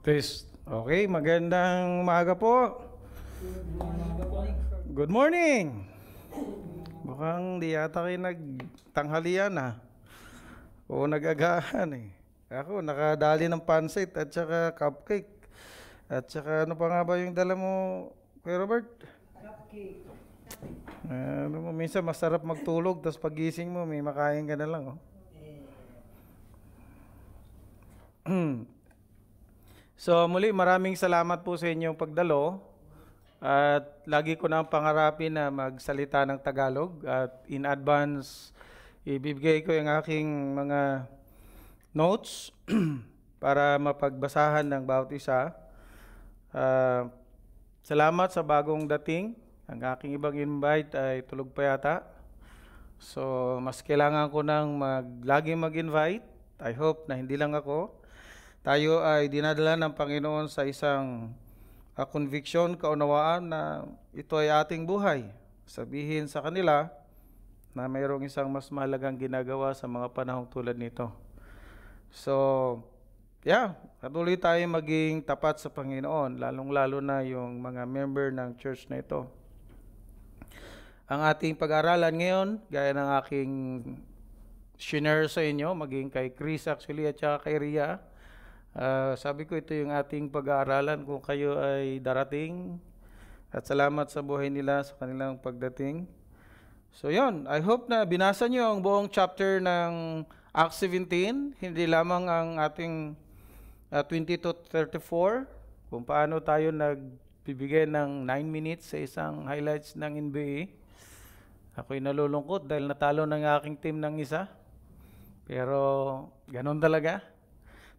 Test. Okay, magandang umaga po. Good morning. Mukhang di yata kayo nagtanghalian o nag-agahan eh. Ako, nakadali ng pansit at saka cupcake. At saka ano pa nga ba yung dala mo, Kuya Robert? Cupcake. Minsan masarap magtulog, tapos pagising mo, may makain ka na lang. So muli, maraming salamat po sa inyong pagdalo. At lagi ko nang pangarapin na magsalita ng Tagalog. At in advance, ibibigay ko yung aking mga notes para mapagbasahan ng bawat isa. Salamat sa bagong dating. Ang aking ibang invite ay tulog pa yata. So mas kailangan ko nang lagi mag-invite. I hope na hindi lang ako. Tayo ay dinadala ng Panginoon sa isang conviction, kaunawaan na ito ay ating buhay. Sabihin sa kanila na mayroong isang mas mahalagang ginagawa sa mga panahong tulad nito. So, patuloy tayo maging tapat sa Panginoon, lalong-lalo na yung mga member ng church na ito. Ang ating pag-aralan ngayon, gaya ng aking share sa inyo, maging kay Chris actually at saka kay Ria, sabi ko ito yung ating pag-aaralan kung kayo ay darating at salamat sa buhay nila sa kanilang pagdating. So yon, I hope na binasa nyo ang buong chapter ng Acts 17, hindi lamang ang ating 20 to 34, kung paano tayo nagbibigay ng 9 minutes sa isang highlights ng NBA. Ako'y nalulungkot dahil natalo ng aking team ng isa, pero ganun talaga.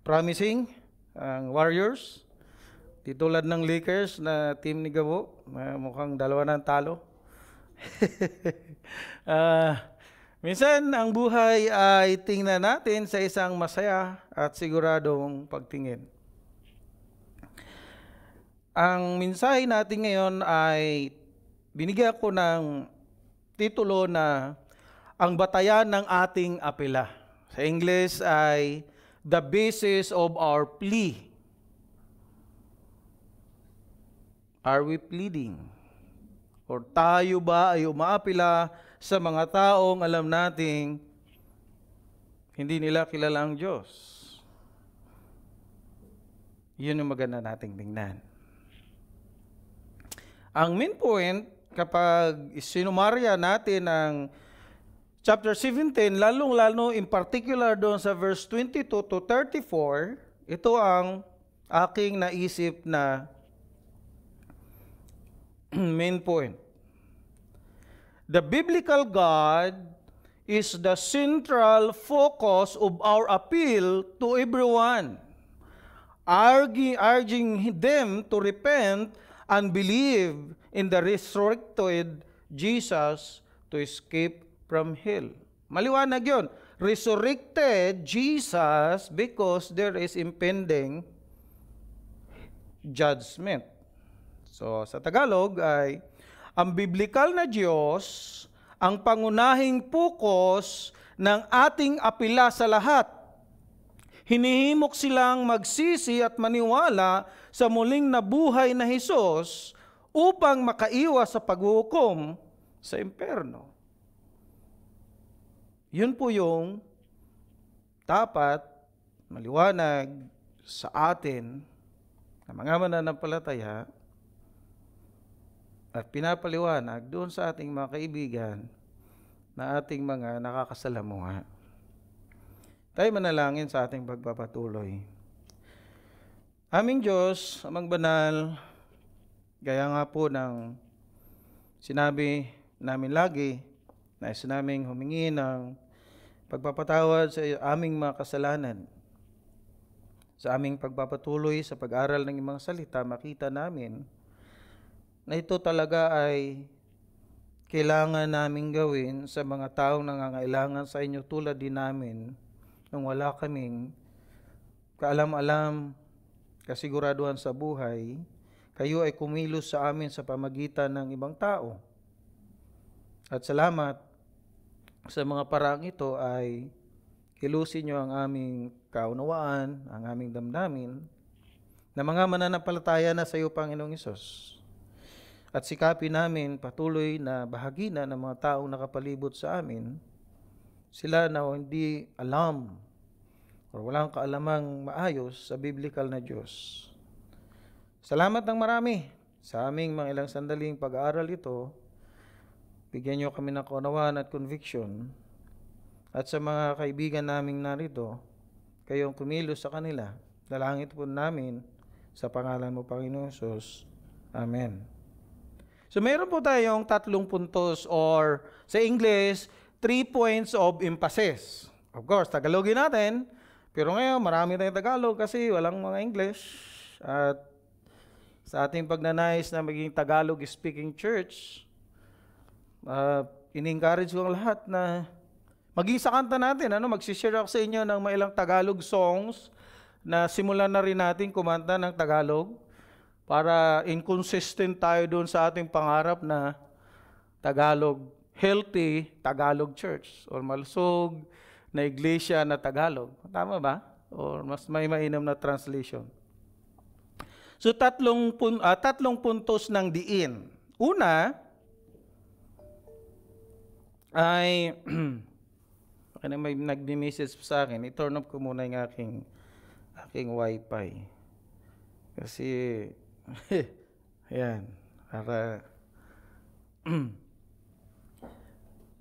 Promising ang Warriors, di tulad ng Lakers na team ni Gabo, mukhang dalawa ng talo. Minsan ang buhay ay tingnan natin sa isang masaya at siguradong pagtingin. Ang mensahe natin ngayon ay binigyan ko ng titulo na ang batayan ng ating apela. Sa English ay the basis of our plea. Are we pleading? Or tayo ba ay umaapila sa mga taong alam nating hindi nila kilala ang Diyos? Yun yung maganda nating tingnan. Ang main point, kapag sinumarya natin ang Chapter 17, lalong-lalo in particular doon sa verse 22 to 34, ito ang aking naisip na main point. The biblical God is the central focus of our appeal to everyone, urging them to repent and believe in the resurrected Jesus to escape from hell. Maliwanag yun. Resurrected Jesus because there is impending judgment. So, sa Tagalog ay, ang biblikal na Diyos ang pangunahing focus ng ating apila sa lahat. Hinihimok silang magsisi at maniwala sa muling nabuhay na Hesus upang makaiwas sa paghuhukom sa impyerno. Yun po yung dapat maliwanag sa atin na mga mananampalataya at pinapaliwanag doon sa ating mga kaibigan na ating mga nakakasalamuha. Tayo manalangin sa ating pagpapatuloy. Aming Diyos, Amang Banal, gaya nga po ng sinabi namin lagi, nais naming humingi ng pagpapatawad sa aming mga kasalanan. Sa aming pagpapatuloy sa pag-aral ng imang salita, makita namin na ito talaga ay kailangan naming gawin sa mga taong nangangailangan sa inyo tulad din namin nung wala kaming kaalam-alam, kasiguraduhan sa buhay. Kayo ay kumilos sa amin sa pamagitan ng ibang tao. At salamat sa mga paraang ito ay kilusin nyo ang aming kaunawaan, ang aming damdamin, na mga mananampalataya na sa iyo, Panginoong Hesus. At sikapin namin patuloy na bahagina ng mga taong nakapalibot sa amin, sila na hindi alam o walang kaalamang maayos sa biblical na Diyos. Salamat ng marami sa aming mga ilang sandaling pag-aaral ito. Bigyan niyo kami ng kaunawaan at conviction. At sa mga kaibigan naming narito, kayong kumilos sa kanila. Dalangin po namin sa pangalan mo, Panginoon Hesus. Amen. So mayroon po tayong 3 puntos or sa English, 3 points of emphasis. Of course, Tagalogin natin. Pero ngayon, marami tayong Tagalog kasi walang mga English. At sa ating pagnanais na maging Tagalog-speaking church, in-encourage ko ang lahat na maging sa kanta natin. Magsishare ako sa inyo ng mailang Tagalog songs na simulan na rin natin kumanta ng Tagalog para inconsistent tayo doon sa ating pangarap na Tagalog, healthy Tagalog church or malusog na iglesia na Tagalog. Tama ba? Or mas may mainam na translation. So tatlong puntos ng diin. Una ay may nag-message sa akin. I-turn off ko muna yung aking wifi. Kasi ayan, para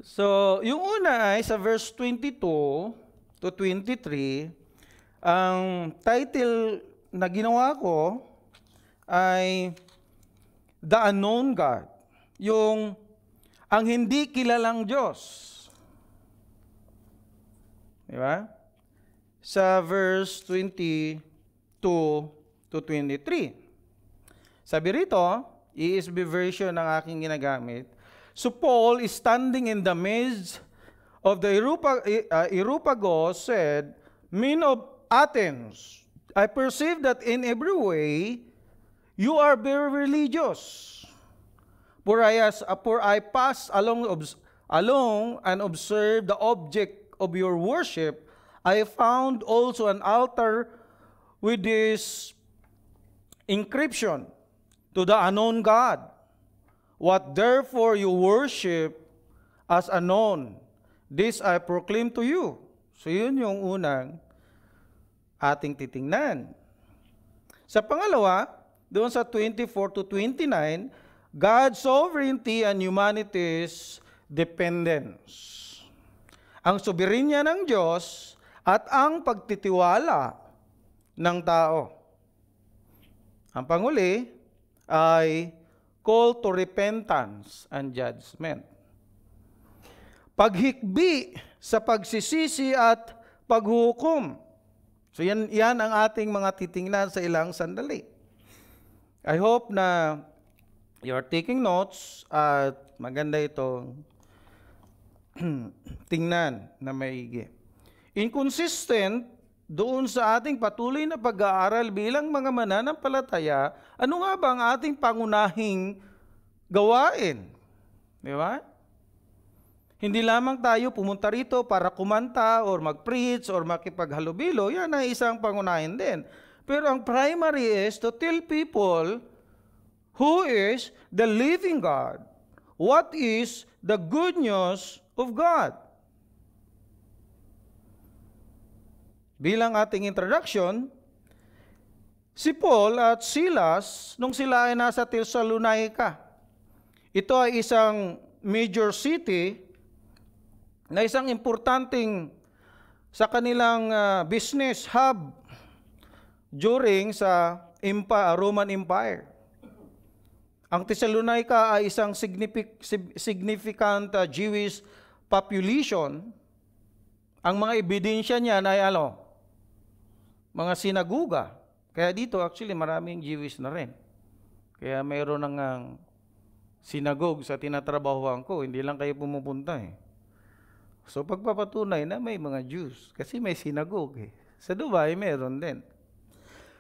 so, yung una ay sa verse 22 to 23, ang title na ginawa ko ay The Unknown God, yung ang hindi kilalang Diyos. Di ba? Sa verse 22 to 23. Sabi rito, ESV version ng aking ginagamit. So Paul is standing in the midst of the Areopagus said, Men of Athens, I perceive that in every way you are very religious. For I pass along and observed the object of your worship. I found also an altar with this inscription, to the unknown God. What therefore you worship as unknown, this I proclaim to you. So yun yung unang ating titingnan. Sa pangalawa, doon sa 24 to 29, God's sovereignty and humanity's dependence. Ang soberenya ng Diyos at ang pagtitiwala ng tao. Ang panguli ay call to repentance and judgment. Paghikbi sa pagsisisi at paghukom. So yan ang ating mga titingnan sa ilang sandali. I hope na you're taking notes at maganda itong tingnan na maigi. Inconsistent doon sa ating patuloy na pag-aaral bilang mga mananampalataya, ano nga ba ang ating pangunahing gawain? Di ba? Hindi lamang tayo pumunta rito para kumanta or mag-preach or makipaghalubilo, yan ay isang pangunahin din. Pero ang primary is to tell people who is the living God. What is the good news of God? Bilang ating introduction, si Paul at Silas, nung sila ay nasa Thessalonica, ito ay isang major city na isang importanteng sa kanilang business hub during sa Roman Empire. Ang Thessalonica ay isang significant Jewish population. Ang mga ebidensya niya ay mga sinaguga. Kaya dito actually maraming Jewish na rin. Kaya mayroon ng sinagog sa tinatrabahoan ko, hindi lang kayo pumupunta eh. So pagpapatunay na may mga Jews, kasi may sinagog eh. Sa Dubai meron din.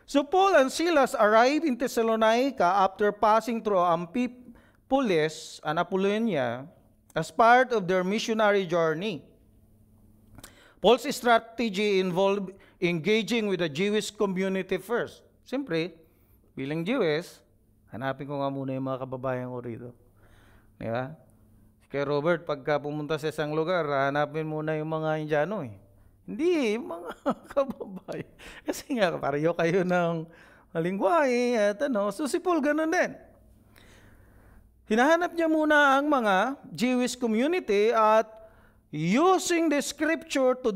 So Paul and Silas arrived in Thessalonica after passing through Amphipolis and Apollonia as part of their missionary journey. Paul's strategy involved engaging with the Jewish community first. Siyempre, bilang Jews, hanapin ko nga muna yung mga kababayan ko rito. Di ba? Kay Robert, pagka pumunta sa isang lugar, hanapin muna yung mga Indiano eh. Hindi, yung mga kababayan. Kasi nga, pareho kayo ng lingwahe at so si Paul ganun din. Hinahanap niya muna ang mga Jewish community at using the scripture to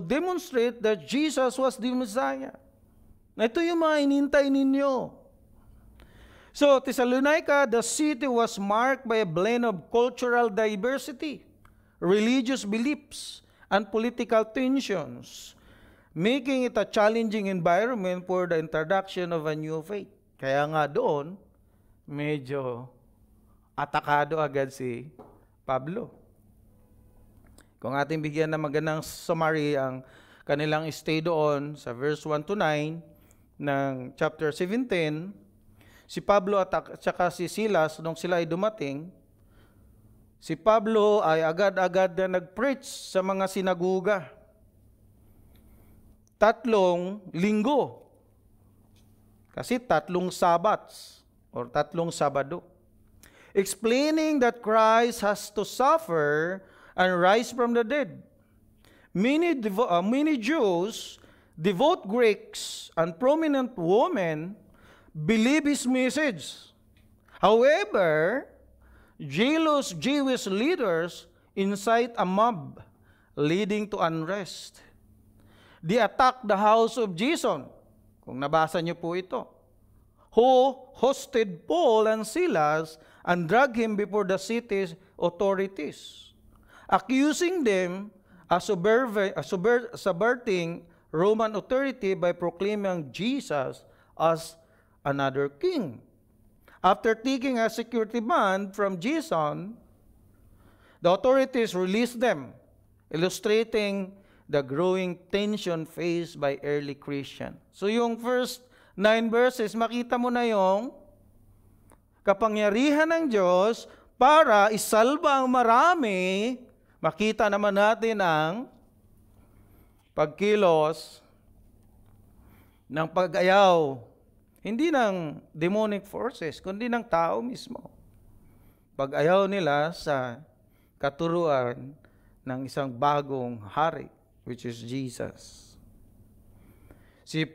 demonstrate that Jesus was the Messiah. Ito yung mga inintay ninyo. So, Thessalonica, the city was marked by a blend of cultural diversity, religious beliefs, and political tensions, making it a challenging environment for the introduction of a new faith. Kaya nga doon, medyo atakado agad si Pablo. Kung ating bigyan ng magandang summary ang kanilang stay doon sa verse 1 to 9 ng chapter 17, si Pablo at saka si Silas, nung sila ay dumating, si Pablo ay agad-agad na nag-preach sa mga sinaguga. 3 linggo. Kasi 3 Sabbats or 3 Sabado. Explaining that Christ has to suffer and rise from the dead. Many Jews, devout Greeks, and prominent women believe his message. However, jealous Jewish leaders incite a mob leading to unrest. They attack the house of Jason, kung nabasa niyo po ito, who hosted Paul and Silas and dragged him before the city's authorities, accusing them of subverting Roman authority by proclaiming Jesus as another king. After taking a security bond from Jason, the authorities released them, illustrating the growing tension faced by early Christians. So yung first 9 verses, makita mo na yung kapangyarihan ng Diyos para isalba ang marami. Makita naman natin ang pagkilos ng pag-ayaw, hindi ng demonic forces, kundi ng tao mismo. Pag-ayaw nila sa katuruan ng isang bagong hari, which is Jesus. Si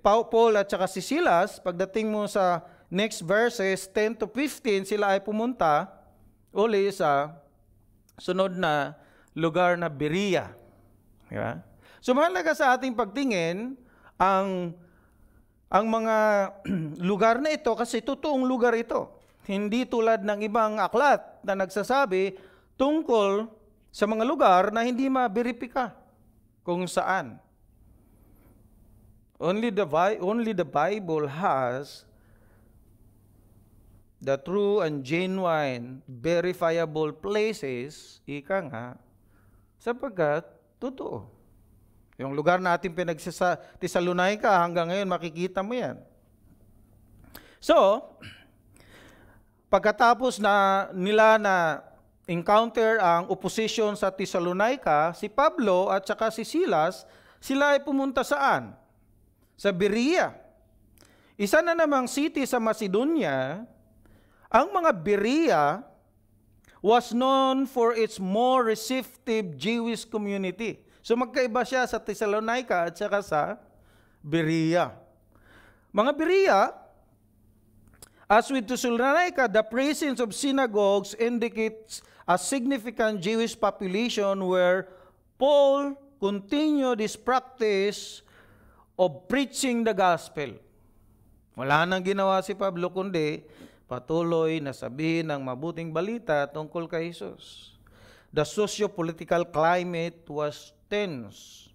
Paul at saka si Silas, pagdating mo sa next verses 10 to 15, sila ay pumunta uli sa sunod na lugar na Berea. Diba? So mahalaga sa ating pagtingin ang mga lugar na ito kasi totoong lugar ito. Hindi tulad ng ibang aklat na nagsasabi tungkol sa mga lugar na hindi maberipika kung saan. Only the Bible has the true and genuine verifiable places, ika nga, sapagkat totoo. Yung lugar natin Thessalonica, hanggang ngayon makikita mo yan. So, pagkatapos na nila na encounter ang opposition sa Thessalonica, si Pablo at saka si Silas, sila ay pumunta saan? Sa Berea. Isa na namang city sa Macedonia. Ang mga Berea was known for its more receptive Jewish community. So magkaiba siya sa Thessalonica at saka sa Berea. Mga Berea, as with Thessalonica, the presence of synagogues indicates a significant Jewish population where Paul continued his practice of preaching the gospel. Wala nang ginawa si Pablo kundi patuloy na sabihin ang mabuting balita tungkol kay Jesus. The socio-political climate was tense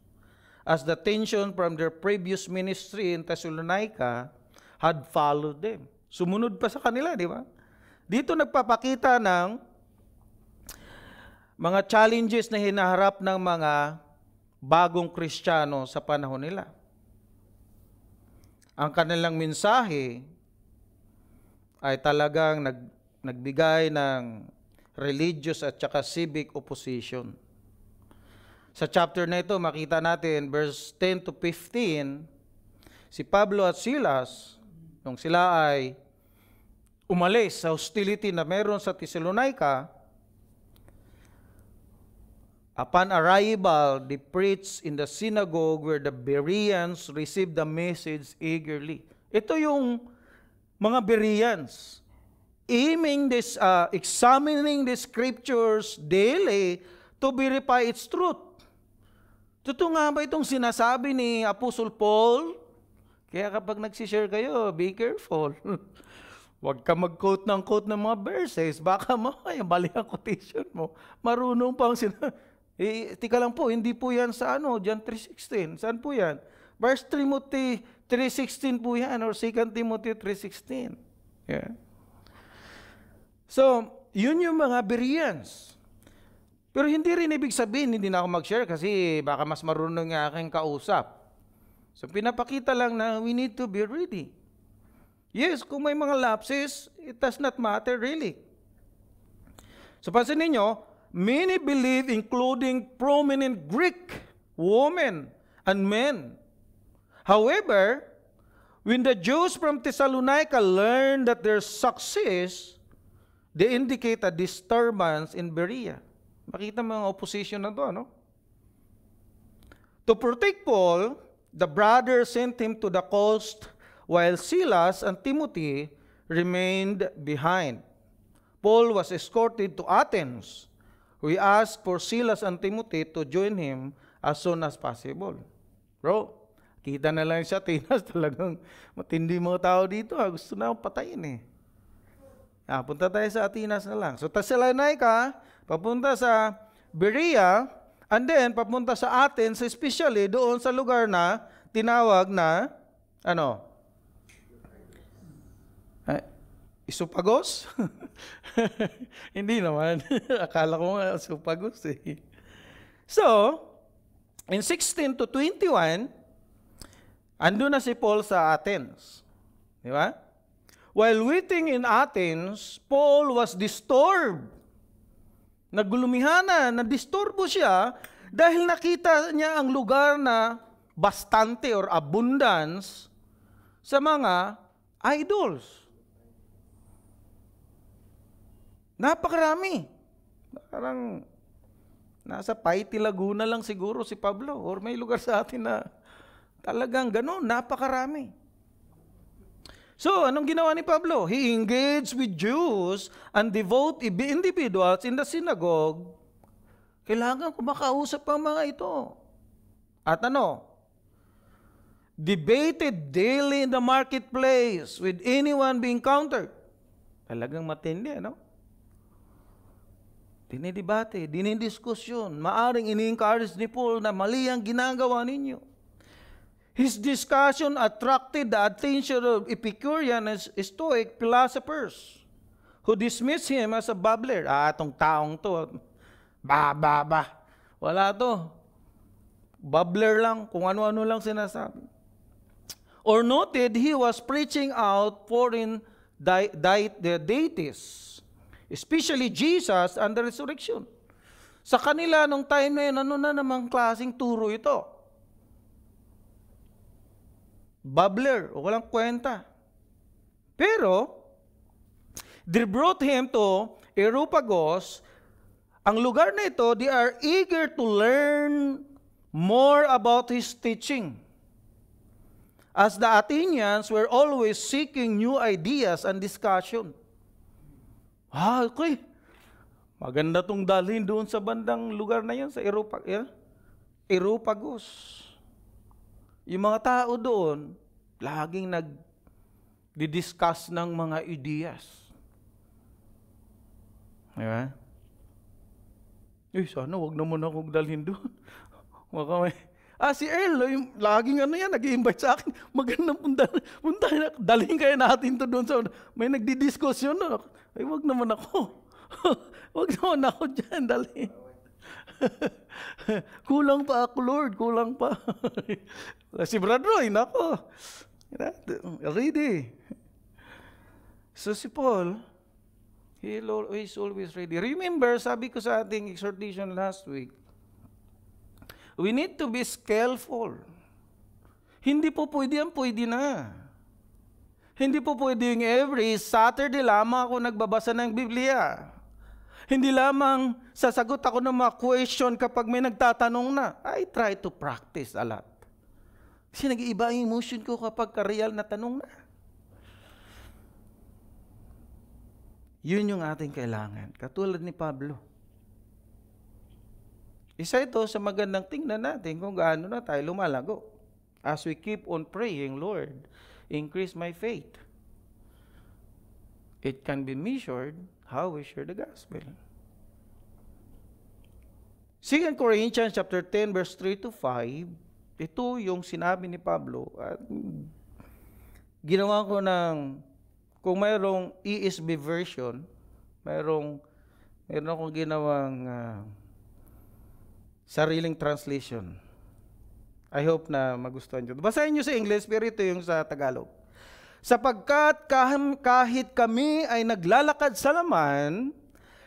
as the tension from their previous ministry in Thessalonica had followed them. Sumunod pa sa kanila, di ba? Dito nagpapakita ng mga challenges na hinaharap ng mga bagong Kristiyano sa panahon nila. Ang kanilang mensahe ay talagang nagbigay ng religious at saka civic opposition. Sa chapter na ito, makita natin, verse 10 to 15, si Pablo at Silas nung sila ay umalis sa hostility na meron sa Thessalonica, upon arrival, they preached in the synagogue where the Bereans received the message eagerly. Ito yung mga Bereans, examining the scriptures daily to verify its truth. Totoo nga ba itong sinasabi ni Apostle Paul? Kaya kapag nagsishare kayo, be careful. Huwag ka mag-quote ng mga verses. Baka mali ang quotation mo. Marunong pang tika lang po, hindi po yan sa John 3:16. Saan po yan? 1 Timothy 3:16 po yan, or 2 Timothy 3:16. Yeah. So, yun yung mga Bereans. Pero hindi rin ibig sabihin, hindi na ako mag-share kasi baka mas marunong yung aking kausap. So, pinapakita lang na we need to be ready. Yes, kung may mga lapses, it does not matter really. So, pansin ninyo, many believe, including prominent Greek women and men. However, when the Jews from Thessalonica learned that their success, they indicate a disturbance in Berea. Makita mo ang opposition na to, ano? To protect Paul, the brothers sent him to the coast while Silas and Timothy remained behind. Paul was escorted to Athens. We asked for Silas and Timothy to join him as soon as possible. Bro, kita na lang siya, Tinas, talagang matindi mga tao dito. Gusto na akong patayin eh. Punta tayo sa Atenas na lang. So, Thessalonica, papunta sa Berea, and then papunta sa Athens, especially doon sa lugar na tinawag na, Isopagos? Hindi naman. Akala ko nga Isopagos eh. So, in 16 to 21, andun na si Paul sa Athens. Di ba? While waiting in Athens, Paul was disturbed. Naglumihana, nadisturbo siya dahil nakita niya ang lugar na bastante or abundance sa mga idols. Napakarami. Parang nasa Paiti, Laguna lang siguro si Pablo, or may lugar sa atin na talagang gano'n, napakarami. So, anong ginawa ni Pablo? He engaged with Jews and devout individuals in the synagogue. Kailangan ko makausap ang mga ito. At debated daily in the marketplace with anyone being encountered. Talagang matindi, Dinidebate, dinidiskusyon. Maaring ini-encourage ni Paul na mali ang ginagawa ninyo. His discussion attracted the attention of Epicurean and Stoic philosophers who dismissed him as a babbler. Itong taong to, wala to. Babbler lang, kung ano-ano lang sinasabi. Or noted he was preaching out foreign deities, especially Jesus and the resurrection. Sa kanila, nung time na yun, ano na namang klaseng turo ito? Babbler, o walang kwenta. Pero, they brought him to Areopagus. Ang lugar na ito, they are eager to learn more about his teaching. As the Athenians were always seeking new ideas and discussion. Okay. Maganda tong dalhin doon sa bandang lugar na yan, sa Areopagus. Yung mga tao doon, laging nag-discuss ng mga ideas. Diba? Sana wag naman akong dalhin doon. Si Earl, laging nag-i-invite sa akin. Magandang punta, dalhin kaya natin to doon sa, may nagdi-discussion doon. Ay, wag naman ako. Wag naman ako dyan, dalhin. Kulang pa ako, Lord, kulang pa. Si Brad Roy, nako. Ready. So si Paul, he's always ready. Remember, sabi ko sa ating exhortation last week, we need to be skillful. Hindi po pwede na. Hindi po pwedeng every Saturday lamang ako nagbabasa ng Biblia. Hindi lamang sasagot ako ng mga question kapag may nagtatanong na. I try to practice a lot. Kasi nag-iiba ang emotion ko kapag real na tanong na. Yun yung ating kailangan. Katulad ni Pablo. Isa ito sa magandang tingnan natin kung gaano na tayo lumalago. As we keep on praying, Lord, increase my faith. It can be measured how we share the gospel. 2 Corinthians chapter 10 verse 3 to 5, ito yung sinabi ni Pablo. At ginawa ko ng, kung mayroong ESV version, mayroon akong ginawang sariling translation. I hope na magustuhan nyo. Basahin nyo sa English, pero ito yung sa Tagalog. Sapagkat kahit kami ay naglalakad sa laman,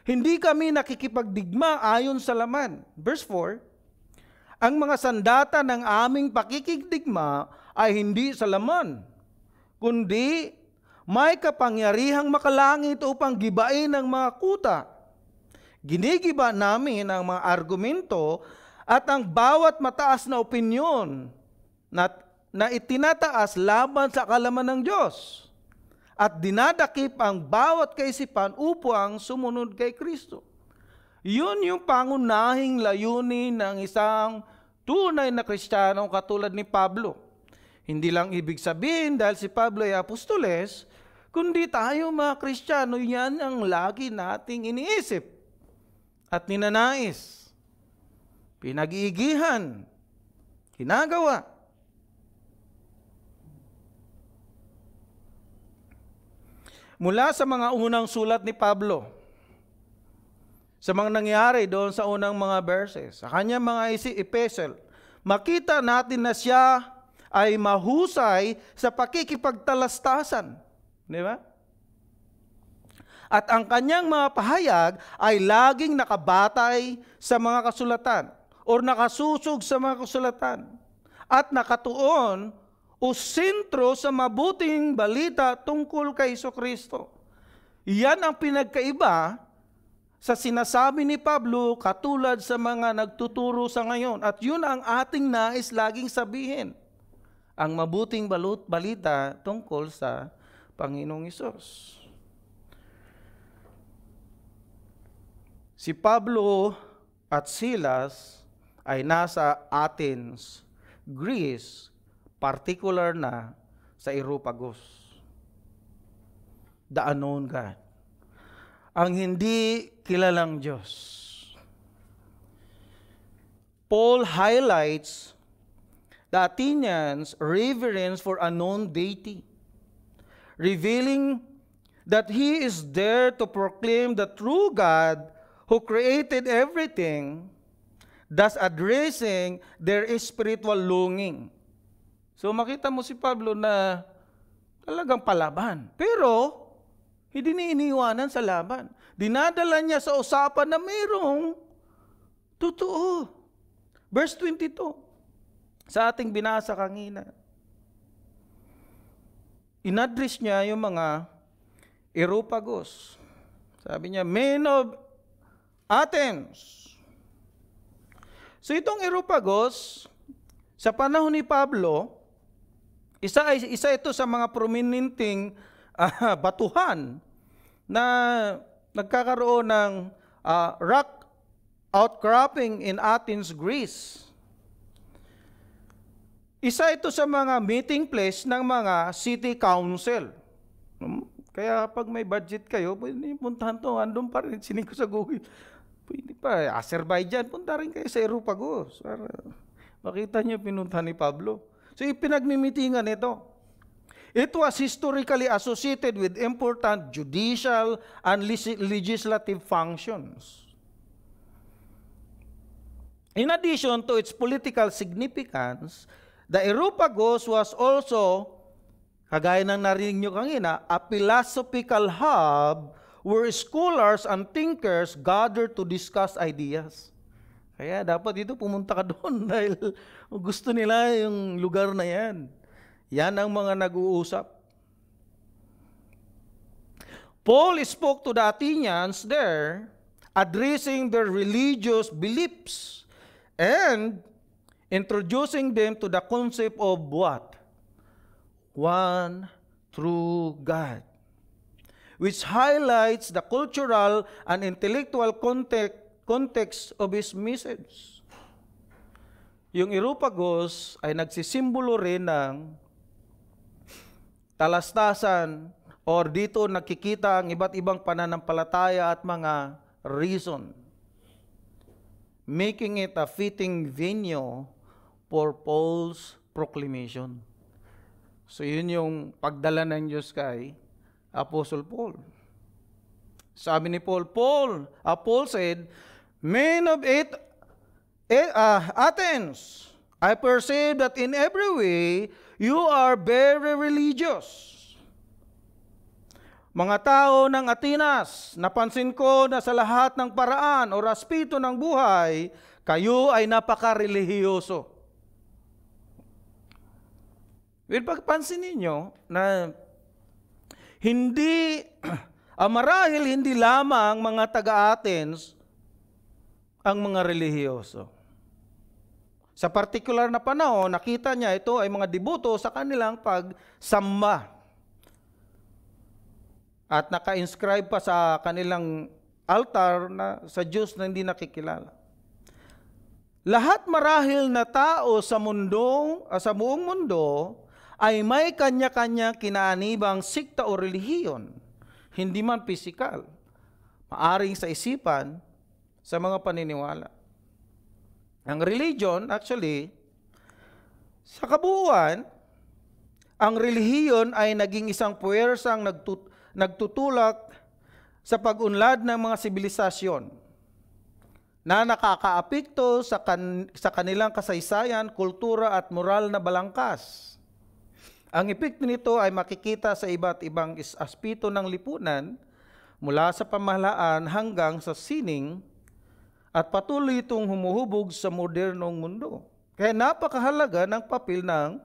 hindi kami nakikipagdigma ayon sa laman. Verse 4, ang mga sandata ng aming pakikigdigma ay hindi sa laman, kundi may kapangyarihang makalangit upang gibain ang mga kuta. Ginigiba namin ang mga argumento at ang bawat mataas na opinyon na itinataas laban sa kalaman ng Diyos at dinadakip ang bawat kaisipan upang sumunod kay Kristo. Yun yung pangunahing layunin ng isang tunay na Kristiyanong katulad ni Pablo. Hindi lang ibig sabihin dahil si Pablo ay apostoles, kundi tayo mga Kristiyano, yan ang lagi nating iniisip at ninanais, pinag-iigihan, ginagawa. Mula sa mga unang sulat ni Pablo, sa mga nangyari doon sa unang mga verses, sa kanyang mga epistle, makita natin na siya ay mahusay sa pakikipagtalastasan. Di ba? At ang kanyang mga pahayag ay laging nakabatay sa mga kasulatan o nakasusog sa mga kasulatan at nakatuon o sentro sa mabuting balita tungkol kay Jesucristo. Yan ang pinagkaiba sa sinasabi ni Pablo katulad sa mga nagtuturo sa ngayon. At yun ang ating nais laging sabihin. Ang mabuting balita tungkol sa Panginoong Hesus. Si Pablo at Silas ay nasa Athens, Greece, particular na sa Areopagus. The unknown God. Ang hindi kilalang Diyos. Paul highlights the Athenians' reverence for unknown deity, revealing that he is there to proclaim the true God who created everything, thus addressing their spiritual longing. So makita mo si Pablo na talagang palaban. Pero hindi niya iniiwanan sa laban. Dinadala niya sa usapan na mayroong totoo. Verse 22, sa ating binasa kanina. Inaddress niya yung mga Areopagus. Sabi niya, men of Athens. So itong Areopagus, sa panahon ni Pablo, isa ito sa mga prominenteng batuhan na nagkakaroon ng rock outcropping in Athens, Greece. Isa ito sa mga meeting place ng mga city council. Kaya pag may budget kayo, pwede puntahan to. Andun pa rin, sinig ko sa Google. Pwede pa, Azerbaijan, punta rin kayo sa Areopagus. Para makita niyo pinuntahan ni Pablo. So ipinagmimitingan ito. It was historically associated with important judicial and legislative functions. In addition to its political significance, the Areopagus was also, kagaya ng narinig nyo kanina, a philosophical hub where scholars and thinkers gathered to discuss ideas. Kaya dapat dito pumunta ka doon dahil gusto nila yung lugar na yan. Yan ang mga nag-uusap. Paul spoke to the Athenians there, addressing their religious beliefs and introducing them to the concept of what? One true God, which highlights the cultural and intellectual context of his message. Yung Areopagus ay nagsisimbolo rin ng talastasan or dito nakikita ang iba't ibang pananampalataya at mga reason, making it a fitting venue for Paul's proclamation. So yun yung pagdala ng Diyos kay Apostle Paul. Sabi ni Paul, Paul said, "Men of Athens, I perceive that in every way you are very religious." Mga tao ng Atenas, napansin ko na sa lahat ng paraan o aspeto ng buhay, kayo ay napaka-relihiyoso. Well, pagpansin ninyo na marahil hindi lamang mga taga-Athens ang mga relihiyoso. Sa partikular na panahon, nakita niya ito ay mga deboto sa kanilang pagsamba. At naka-inscribe pa sa kanilang altar na sa Diyos na hindi nakikilala. Lahat marahil na tao sa buong mundo ay may kanya-kanya kinaanibang sikta o relihiyon, hindi man pisikal, maaring sa isipan, sa mga paniniwala. Ang religion, actually, sa kabuuan, ang relihiyon ay naging isang puwersang nagtutulak sa pag-unlad ng mga sibilisasyon na nakakaapekto sa kanilang kasaysayan, kultura at moral na balangkas. Ang epekto nito ay makikita sa iba't ibang aspeto ng lipunan mula sa pamahalaan hanggang sa sining at patuloy itong humuhubog sa modernong mundo. Kaya napakahalaga ng papel ng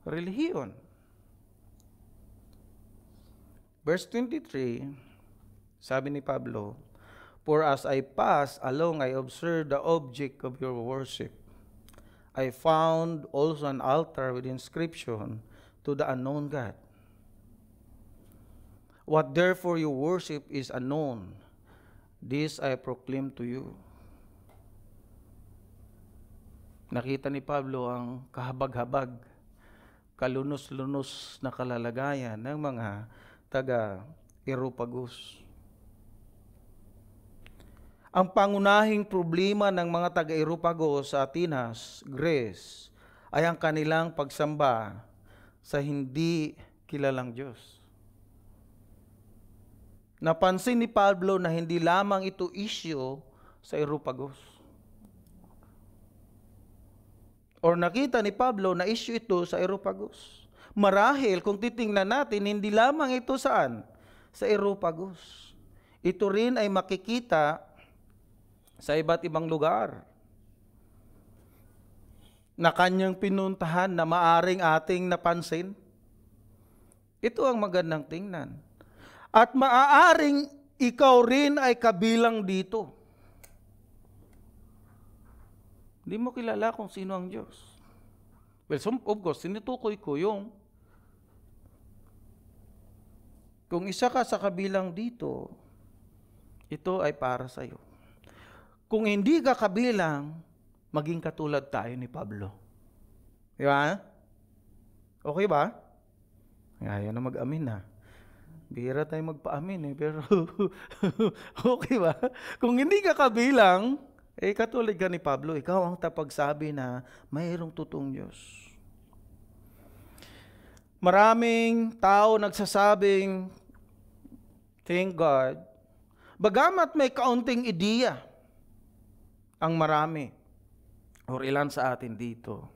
relihiyon. Verse 23, sabi ni Pablo, "For as I passed along, I observed the object of your worship. I found also an altar with inscription to the unknown God. What therefore you worship is unknown. This I proclaim to you." Nakita ni Pablo ang kahabag-habag, kalunos-lunos na kalalagayan ng mga taga-Areopagus. Ang pangunahing problema ng mga taga-Areopagus sa Atenas, Greece, ay ang kanilang pagsamba sa hindi kilalang Diyos. Napansin ni Pablo na hindi lamang ito issue sa Areopagus. Or nakita ni Pablo na issue ito sa Areopagus. Marahil kung titingnan natin, hindi lamang ito saan? Sa Areopagus. Ito rin ay makikita sa iba't ibang lugar na kanyang pinuntahan na maaring ating napansin. Ito ang magandang tingnan. At maaaring ikaw rin ay kabilang dito. Hindi mo kilala kung sino ang Diyos. Well, of course, tinutukoy ko yung kung isa ka sa kabilang dito, ito ay para sa iyo. Kung hindi ka kabilang, maging katulad tayo ni Pablo. Di ba? Okay ba? Ayaw na mag-amin na. Bihira tayo magpa-amin pero okay ba? Kung hindi ka kabilang, katulad ka ni Pablo, ikaw ang tapagsabi na mayroong totoong Diyos. Maraming tao nagsasabing, thank God, bagamat may kaunting ideya, ang marami o ilan sa atin dito.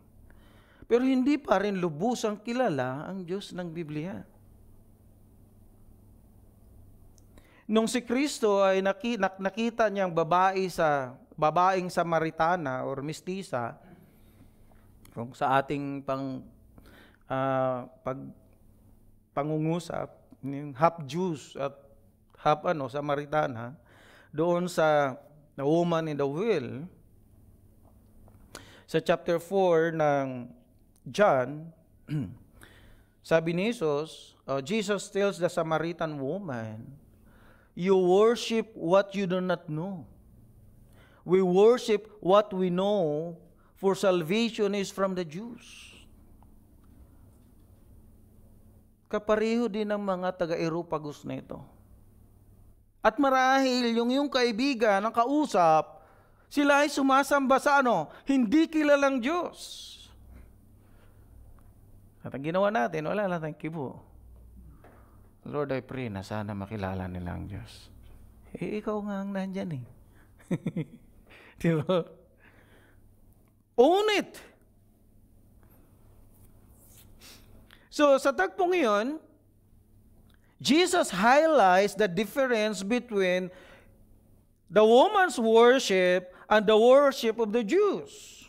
Pero hindi pa rin lubusang kilala ang Diyos ng Biblia. Nung si Kristo ay nakita niyang babaeng Samaritana or mistisa, kung sa ating pangungusap, yung half Jews at half Samaritana, doon sa the woman in the well, sa chapter 4 ng John, sabi ni Jesus tells the Samaritan woman, you worship what you do not know. We worship what we know, for salvation is from the Jews. Kapareho din ng mga taga-Areopagus na ito. At marahil yung kaibigan, ang kausap, sila ay sumasamba sa hindi kilalang Diyos. At ang ginawa natin, wala lang tayong kibo. Lord, I pray na sana makilala nila ang Diyos. Ikaw nga ang nandyan eh. Diba? Own it! So, sa tagpong iyon, Jesus highlights the difference between the woman's worship and the worship of the Jews,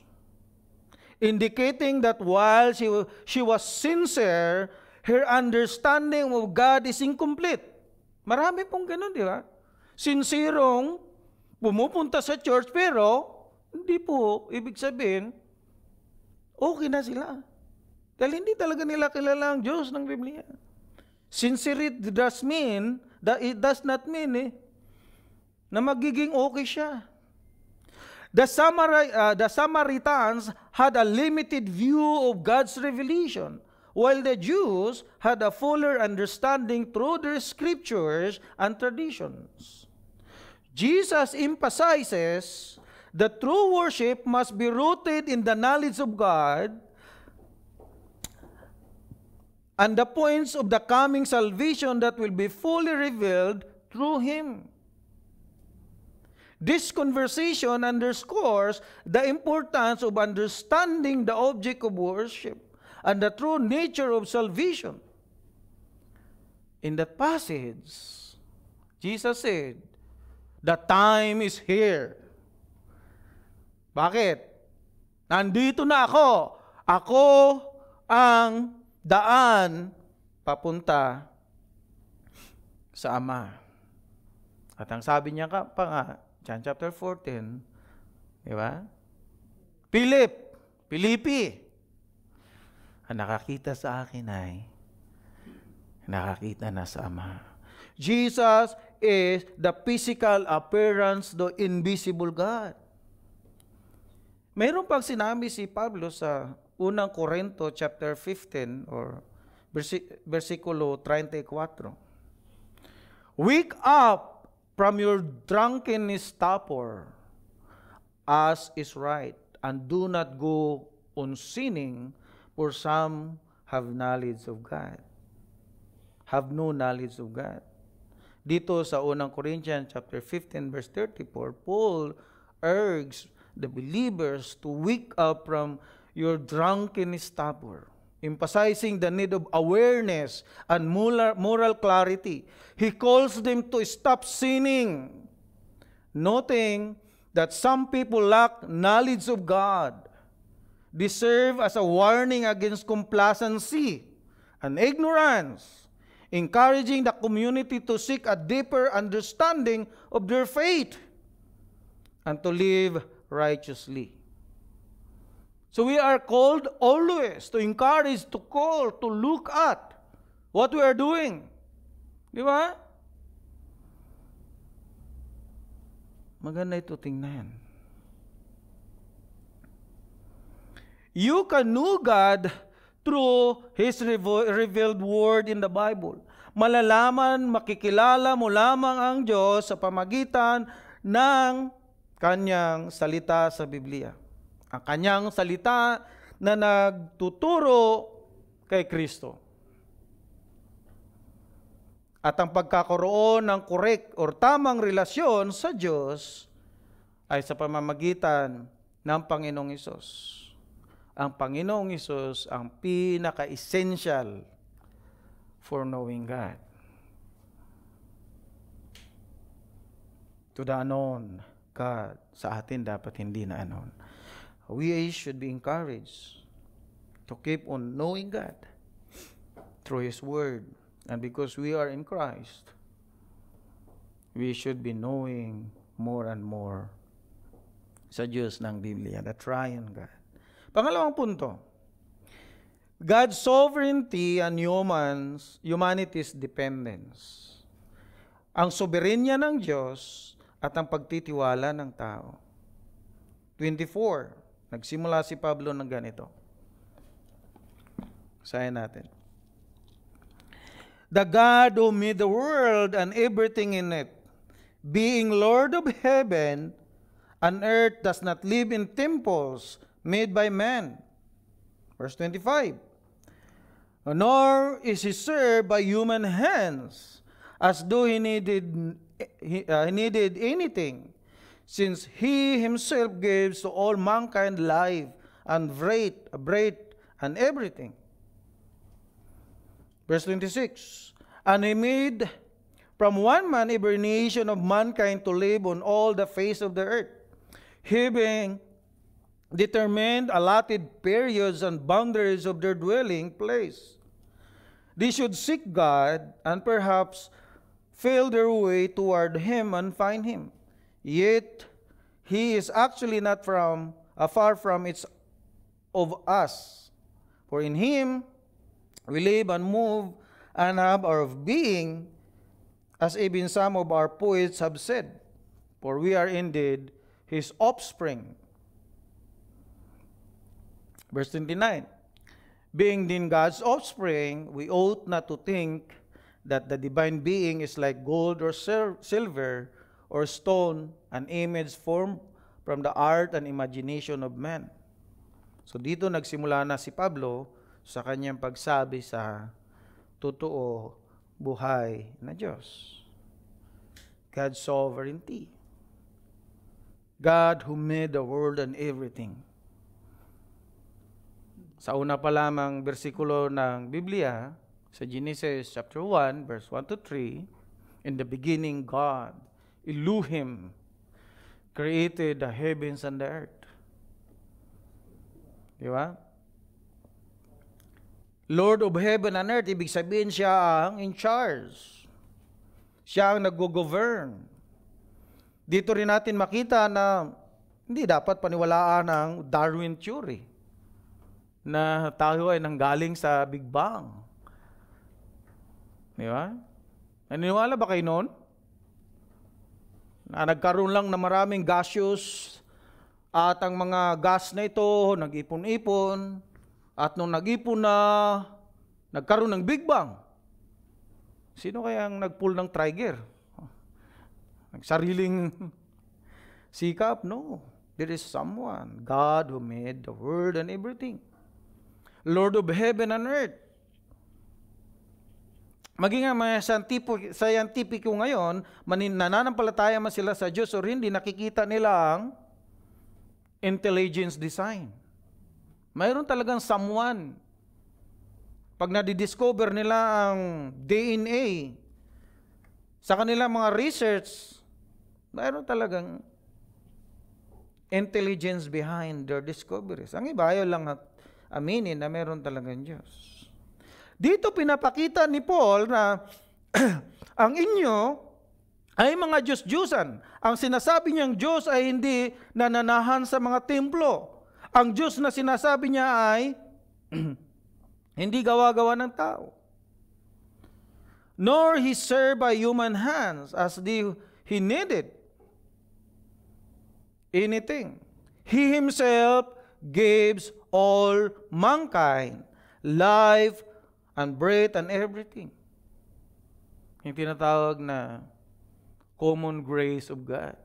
indicating that while she was sincere, her understanding of God is incomplete. Marami pong ganun, di ba? Sincerong pumupunta sa church, pero hindi po ibig sabihin, okay na sila. Dahil hindi talaga nila kilala ang Diyos ng Biblia. Sincerity does not mean na magiging okay siya. The Samaritans had a limited view of God's revelation, while the Jews had a fuller understanding through their scriptures and traditions. Jesus emphasizes that true worship must be rooted in the knowledge of God and the points of the coming salvation that will be fully revealed through Him. This conversation underscores the importance of understanding the object of worship and the true nature of salvation. In that passage, Jesus said, the time is here. Bakit? Nandito na ako. Ako ang daan papunta sa Ama. At ang sabi niya pa nga, John chapter 14, di ba? Pilipi, ang nakakita sa akin ay nakakita na sa Ama. Jesus is the physical appearance, the invisible God. Mayroon pang sinabi si Pablo sa unang Korinto chapter 15 or versikulo 34. Wake up from your drunkenness stupor, as is right, and do not go on sinning, for some have knowledge of God. Have no knowledge of God. Dito sa unang Corinthians chapter 15 verse 34, Paul urges the believers to wake up from your drunken stupor, emphasizing the need of awareness and moral clarity. He calls them to stop sinning, noting that some people lack knowledge of God. They serve as a warning against complacency and ignorance, encouraging the community to seek a deeper understanding of their faith and to live righteously. So we are called always to encourage, to call, to look at what we are doing. Di ba? Maganda ito tingnan. You can know God through His revealed word in the Bible. Malalaman, makikilala mo lamang ang Diyos sa pamagitan ng Kanyang salita sa Biblia. Ang Kanyang salita na nagtuturo kay Kristo. At ang pagkakaroon ng correct or tamang relasyon sa Diyos ay sa pamamagitan ng Panginoong Hesus. Ang Panginoong Hesus ang pinaka-essential for knowing God. To the unknown God, sa atin dapat hindi na unknown. We should be encouraged to keep on knowing God through His Word And because we are in Christ, we should be knowing more and more sa Diyos ng Biblia, the triune God. Pangalawang punto, God's sovereignty and humanity's dependence. Ang soberenya ng Diyos at ang pagtitiwala ng tao. 24, nagsimula si Pablo ng ganito. Basahin natin. The God who made the world and everything in it, being Lord of heaven and earth, does not live in temples made by man. Verse 25. Nor is he served by human hands, as though he needed anything, since he himself gives to all mankind life and breath and everything. Verse 26, and he made from one man every nation of mankind to live on all the face of the earth, having determined allotted periods and boundaries of their dwelling place. They should seek God and perhaps feel their way toward Him and find Him. Yet, He is actually not far from each of us. For in Him, we live and move and have our being, as even some of our poets have said, for we are indeed His offspring. Verse 29, being then God's offspring, we ought not to think that the divine being is like gold or silver or stone, an image formed from the art and imagination of man. So dito nagsimula na si Pablo sa kanyang pagsabi sa totoo buhay na Diyos. God's sovereignty. God who made the world and everything. Sa una pa lamang bersikulo ng Biblia, sa Genesis chapter 1, verse 1 to 3, in the beginning God, Elohim, created the heavens and the earth. Di ba? Lord of heaven and earth, ibig sabihin siya ang in charge. Siya ang nag-govern. Dito rin natin makita na hindi dapat paniwalaan ang Darwin theory na tayo ay nanggaling sa Big Bang. Di ba? Naniniwala ba kayo noon? Na nagkaroon lang na maraming gaseous at ang mga gas na ito nag-ipon-ipon. At nung nag-ipon na, nagkaroon ng Big Bang. Sino kayang nag-pull ng trigger? Nagsariling sikap? No. There is someone, God who made the world and everything. Lord of heaven and earth. Maging ang mga scientifico ngayon, nananampalataya man sila sa Diyos o hindi, nakikita nila ang intelligence design. Mayroon talagang someone. Pag nadidiscover nila ang DNA sa kanilang mga research, mayroon talagang intelligence behind their discoveries. Ang iba, ayaw lang aminin na mayroon talagang Diyos. Dito pinapakita ni Paul na ang inyo ay mga Diyos-Diyusan. Ang sinasabi niyang Diyos ay hindi nananahan sa mga templo. Ang Diyos na sinasabi niya ay hindi gawa-gawa ng tao. Nor he served by human hands as he needed anything. He himself gives all mankind life and breath and everything. Yung tinatawag na common grace of God.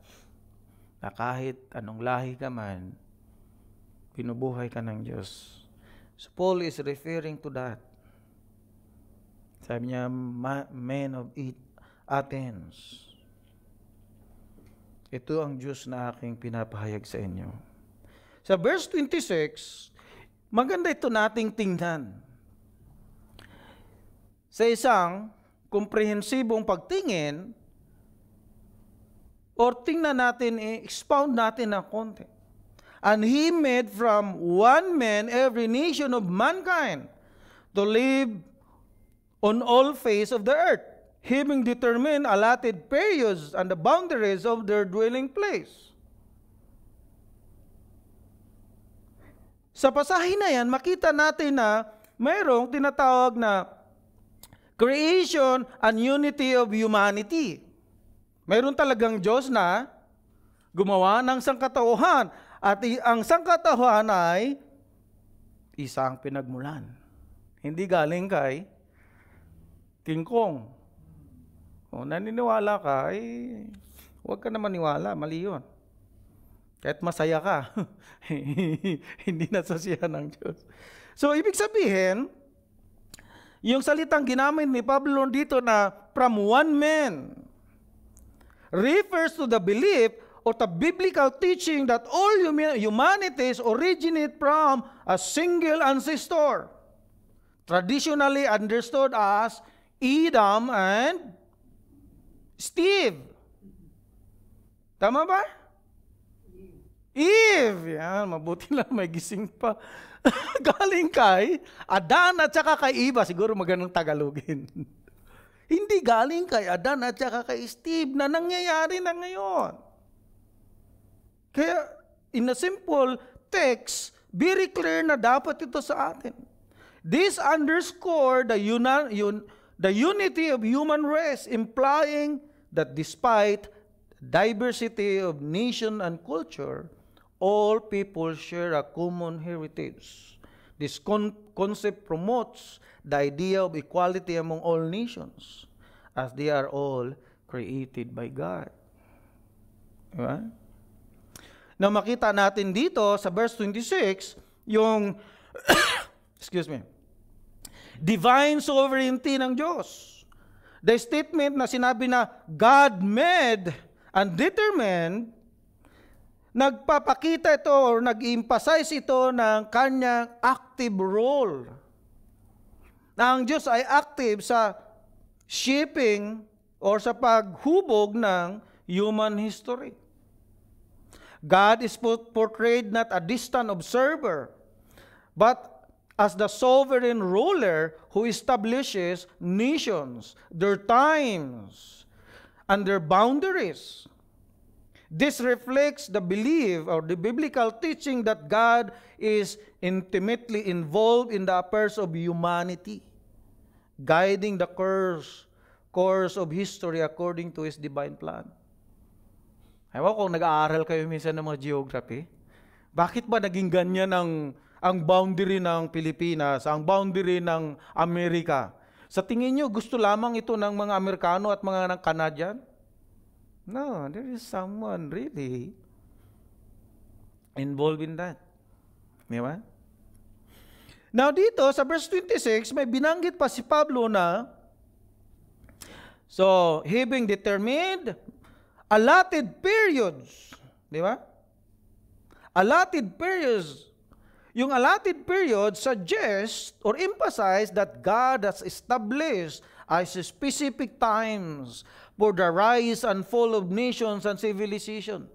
Na kahit anong lahi ka man, pinubuhay ka ng Diyos. So Paul is referring to that. Sabi niya, men of Athens. Ito ang Diyos na aking pinapahayag sa inyo. Sa verse 26, maganda ito nating tingnan. Sa isang komprehensibong pagtingin, or tingnan natin, expound natin ng konti. And he made from one man every nation of mankind to live on all face of the earth, having determined allotted periods and the boundaries of their dwelling place. Sa pasahe na yan, makita natin na mayroong tinatawag na creation and unity of humanity. Mayroon talagang Diyos na gumawa ng sangkatauhan at ang sangkatauhan ay isang pinagmulan. Hindi galing kay King Kong. Kung naniniwala ka, huwag ka na maniwala, mali yun. Kahit masaya ka, hindi nasasiyahan ng Diyos. So, ibig sabihin, yung salitang ginamit ni Pablo dito na from one man refers to the belief or the biblical teaching that all humanities originate from a single ancestor, traditionally understood as Adam and Steve. Tama ba? Eve. Yan, mabuti lang may gising pa. Galing kay Adan at saka kay Eva. Siguro magandang Tagalogin. Hindi galing kay Adan at saka kay Steve na nangyayari na ngayon. Kaya, in a simple text, very clear na dapat ito sa atin. This underscore the unity of human race, implying that despite diversity of nation and culture, all people share a common heritage. This concept promotes the idea of equality among all nations, as they are all created by God. Diba? Na makita natin dito sa verse 26, yung excuse me, divine sovereignty ng Diyos. The statement na sinabi na God made and determined, nagpapakita ito or nag-emphasize ito ng kanyang active role. Na ang Diyos ay active sa shaping or sa paghubog ng human history. God is portrayed not a distant observer, but as the sovereign ruler who establishes nations, their times, and their boundaries. This reflects the belief or the biblical teaching that God is intimately involved in the affairs of humanity, guiding the course of history according to His divine plan. Ewan kung nag-aaral kayo minsan ng mga geography, bakit ba naging ganyan ang boundary ng Pilipinas, ang boundary ng Amerika? Sa tingin nyo, gusto lamang ito ng mga Amerikano at mga Canadian? No, there is someone really involved in that. Di ba? Now dito, sa verse 26, may binanggit pa si Pablo na, so, having determined allotted periods. Di ba? Allotted periods. Yung allotted period suggests or emphasize that God has established as specific times for the rise and fall of nations and civilization.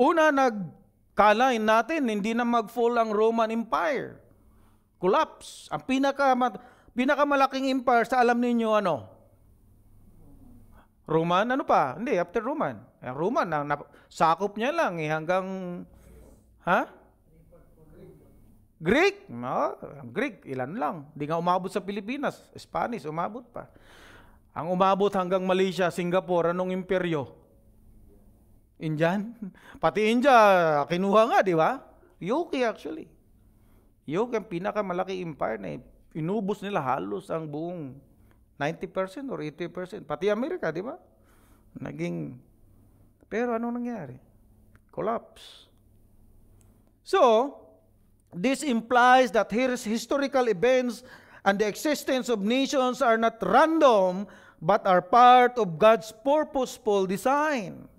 Una, nagkalain natin, hindi na mag-fall ang Roman Empire. Collapse. Ang pinakamalaking empire sa alam ninyo ano? Roman, ano pa? Hindi, after Roman. Ang Roman, sakop niya lang hanggang, Greek? No, Greek, ilan lang. Hindi nga umabot sa Pilipinas. Spanish, umabot pa. Ang umabot hanggang Malaysia, Singapore, anong imperyo? Indian? Pati India, kinuha nga, di ba? UK actually. UK ang pinakamalaki empire na inubos nila halos ang buong 90% or 80%. Pati Amerika, di ba? Pero anong nangyari? Collapse. So, this implies that historical events and the existence of nations are not random, but are part of God's purposeful design.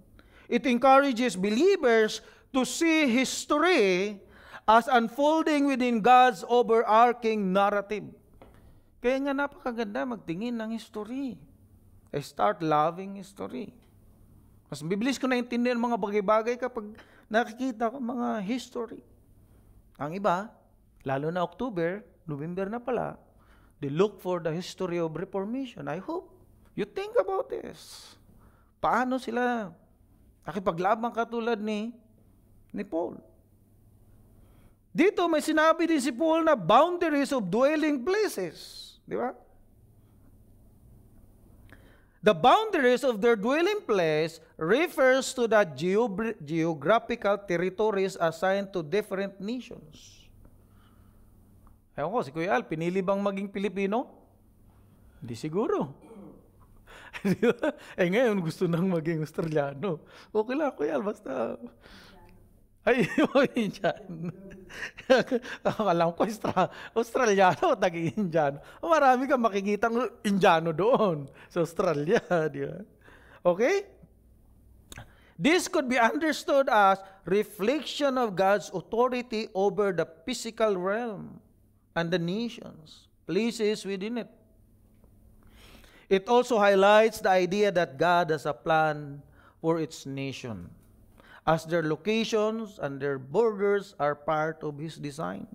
It encourages believers to see history as unfolding within God's overarching narrative. Kaya nga napakaganda magtingin ng history. I start loving history. Mas bibilis ko naintindihan mga bagay-bagay kapag nakikita ko mga history. Ang iba, lalo na October, November na pala, They look for the history of Reformation. I hope you think about this. Paano sila nakipaglaban katulad ni Paul? Dito may sinabi din si Paul na boundaries of dwelling places. Di ba? The boundaries of their dwelling place refers to the geographical territories assigned to different nations. Ewan ko, si Kuya Al, pinili bang maging Pilipino? Hindi siguro. Ngayon gusto nang maging Australiano. Okay lang, Kuya Al, basta... Ay, Indian. Alam ko, Australiano o tagi-Indiano. Marami kang makikitang Indiano doon sa Australia. Di ba? Okay? This could be understood as reflection of God's authority over the physical realm and the nations, places within it. It also highlights the idea that God has a plan for its nation, as their locations and their borders are part of His design.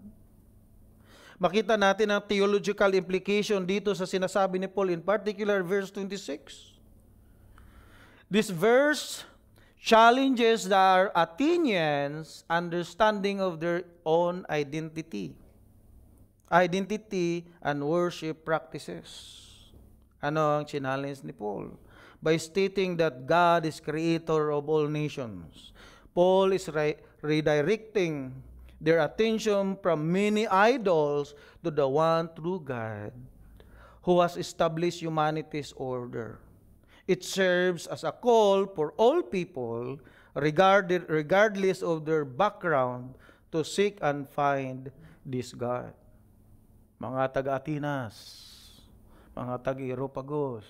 Makita natin ang theological implication dito sa sinasabi ni Paul, in particular verse 26. This verse challenges the Athenians' understanding of their own identity and worship practices. Ano ang challenge ni Paul? By stating that God is creator of all nations. Paul is redirecting their attention from many idols to the one true God who has established humanity's order. It serves as a call for all people, regardless of their background, to seek and find this God. Mga taga-Atinas, mga taga-Areopagos,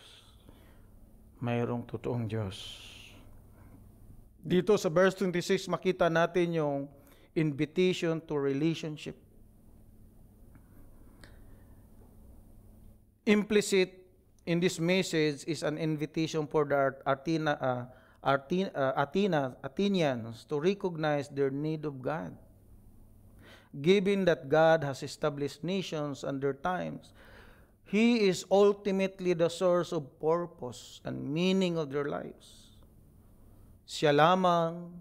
mayroong totoong Diyos. Dito sa verse 26, makita natin yung invitation to relationship. Implicit in this message is an invitation for the Athenians to recognize their need of God. Given that God has established nations and their times, He is ultimately the source of purpose and meaning of their lives. Siya lamang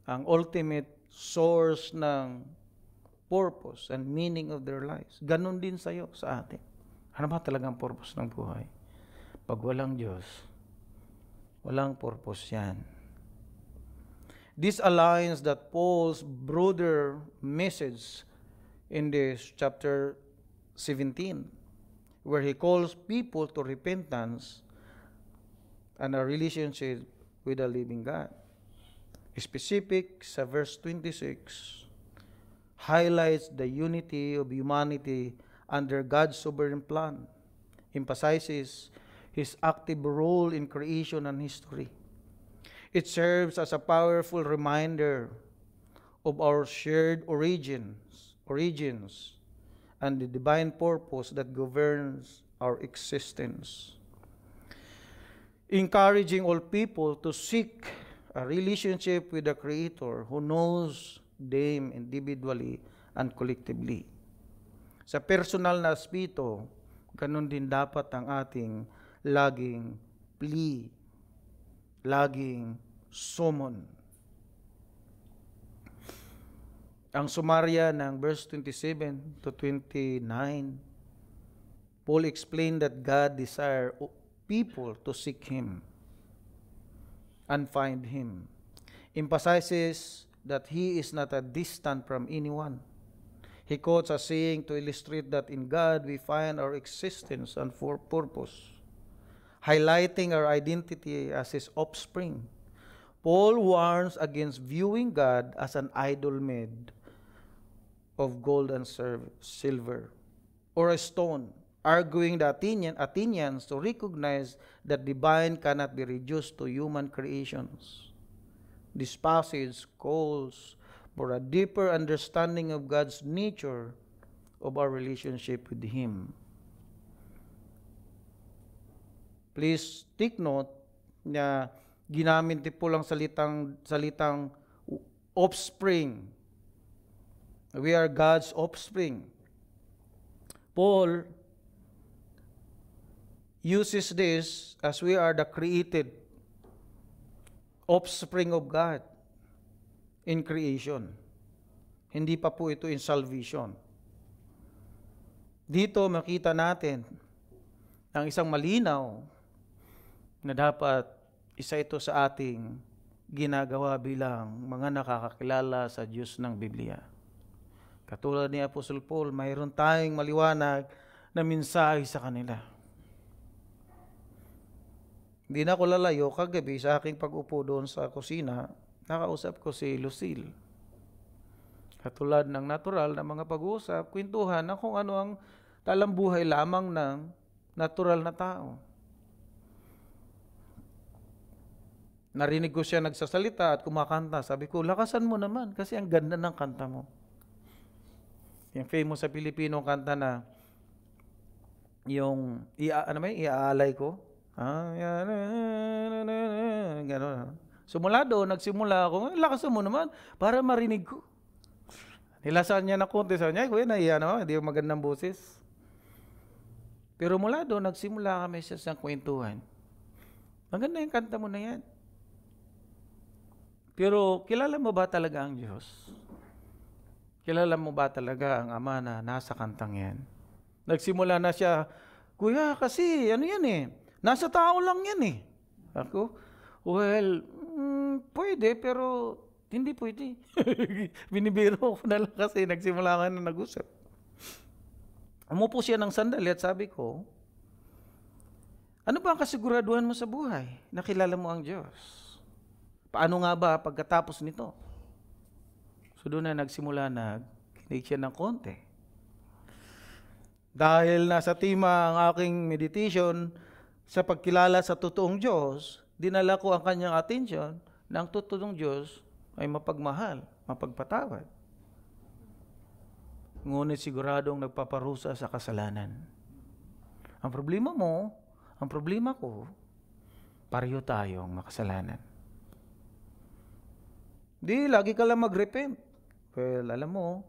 ang ultimate source ng purpose and meaning of their lives. Ganon din sa'yo, sa atin. Ano ba talagang purpose ng buhay? Pag walang Diyos, walang purpose yan. This aligns that Paul's broader message in this chapter 17, where he calls people to repentance and a relationship with the living God. Specific sa verse 26 highlights the unity of humanity under God's sovereign plan, emphasizes His active role in creation and history. It serves as a powerful reminder of our shared origins and the divine purpose that governs our existence. Encouraging all people to seek a relationship with the Creator who knows them individually and collectively. Sa personal na aspeto, ganun din dapat ang ating laging plea, laging summon. Ang sumarya ng verse 27 to 29, Paul explained that God desires people to seek Him and find Him. Emphasizes that He is not a distant from anyone. He quotes a saying to illustrate that in God we find our existence and for purpose, highlighting our identity as His offspring. Paul warns against viewing God as an idol made of gold and silver or a stone, arguing the Athenians to recognize that divine cannot be reduced to human creations. This passage calls for a deeper understanding of God's nature of our relationship with Him. Please take note na ginamit po lang salitang offspring. We are God's offspring. Paul uses this as we are the created offspring of God in creation. Hindi pa po ito in salvation. Dito makita natin ang isang malinaw na dapat isa ito sa ating ginagawa bilang mga nakakakilala sa Diyos ng Biblia. Katulad ni Apostle Paul, mayroon tayong maliwanag na mensahe sa kanila. Hindi na ako lalayo, kagabi sa aking pag-upo doon sa kusina, nakausap ko si Lucille. Katulad ng natural na mga pag-uusap, kwentuhan na kung ano ang talambuhay lamang ng natural na tao. Narinig ko siya nagsasalita at kumakanta. Sabi ko, lakasan mo naman kasi ang ganda ng kanta mo. Yung famous sa Pilipino kanta na yung iaalay ko. Gano'n. Sumula doon, nagsimula ako, lakasan mo naman para marinig ko. Nilasan niya na konti, sabi niya, kuya, nahiya naman, hindi magandang boses. Pero mula doon, nagsimula kami sa kwentuhan. Maganda yung kanta mo na yan. Pero kilala mo ba talaga ang Diyos? Kilala mo ba talaga ang Ama na nasa kantang yan? Nagsimula na siya, kuya, kasi ano yan eh, nasa tao lang yan eh. Ako, well, pwede, pero hindi pwede. Binibiro ko na lang kasi nagsimula ka na nag-usap. Umupo siya ng sandali at sabi ko, ano ba ang kasiguraduhan mo sa buhay? Nakilala mo ang Diyos. Paano nga ba pagkatapos nito? So doon na nagsimula, nagkinig siya ng konti. Dahil nasa tema ang aking meditation sa pagkilala sa totoong Diyos, dinala ko ang kanyang atensyon na ang totoong Diyos ay mapagmahal, mapagpatawad. Ngunit siguradong nagpaparusa sa kasalanan. Ang problema mo, ang problema ko, pareho tayong makasalanan. Di, lagi ka lang mag-repent. Well, alam mo,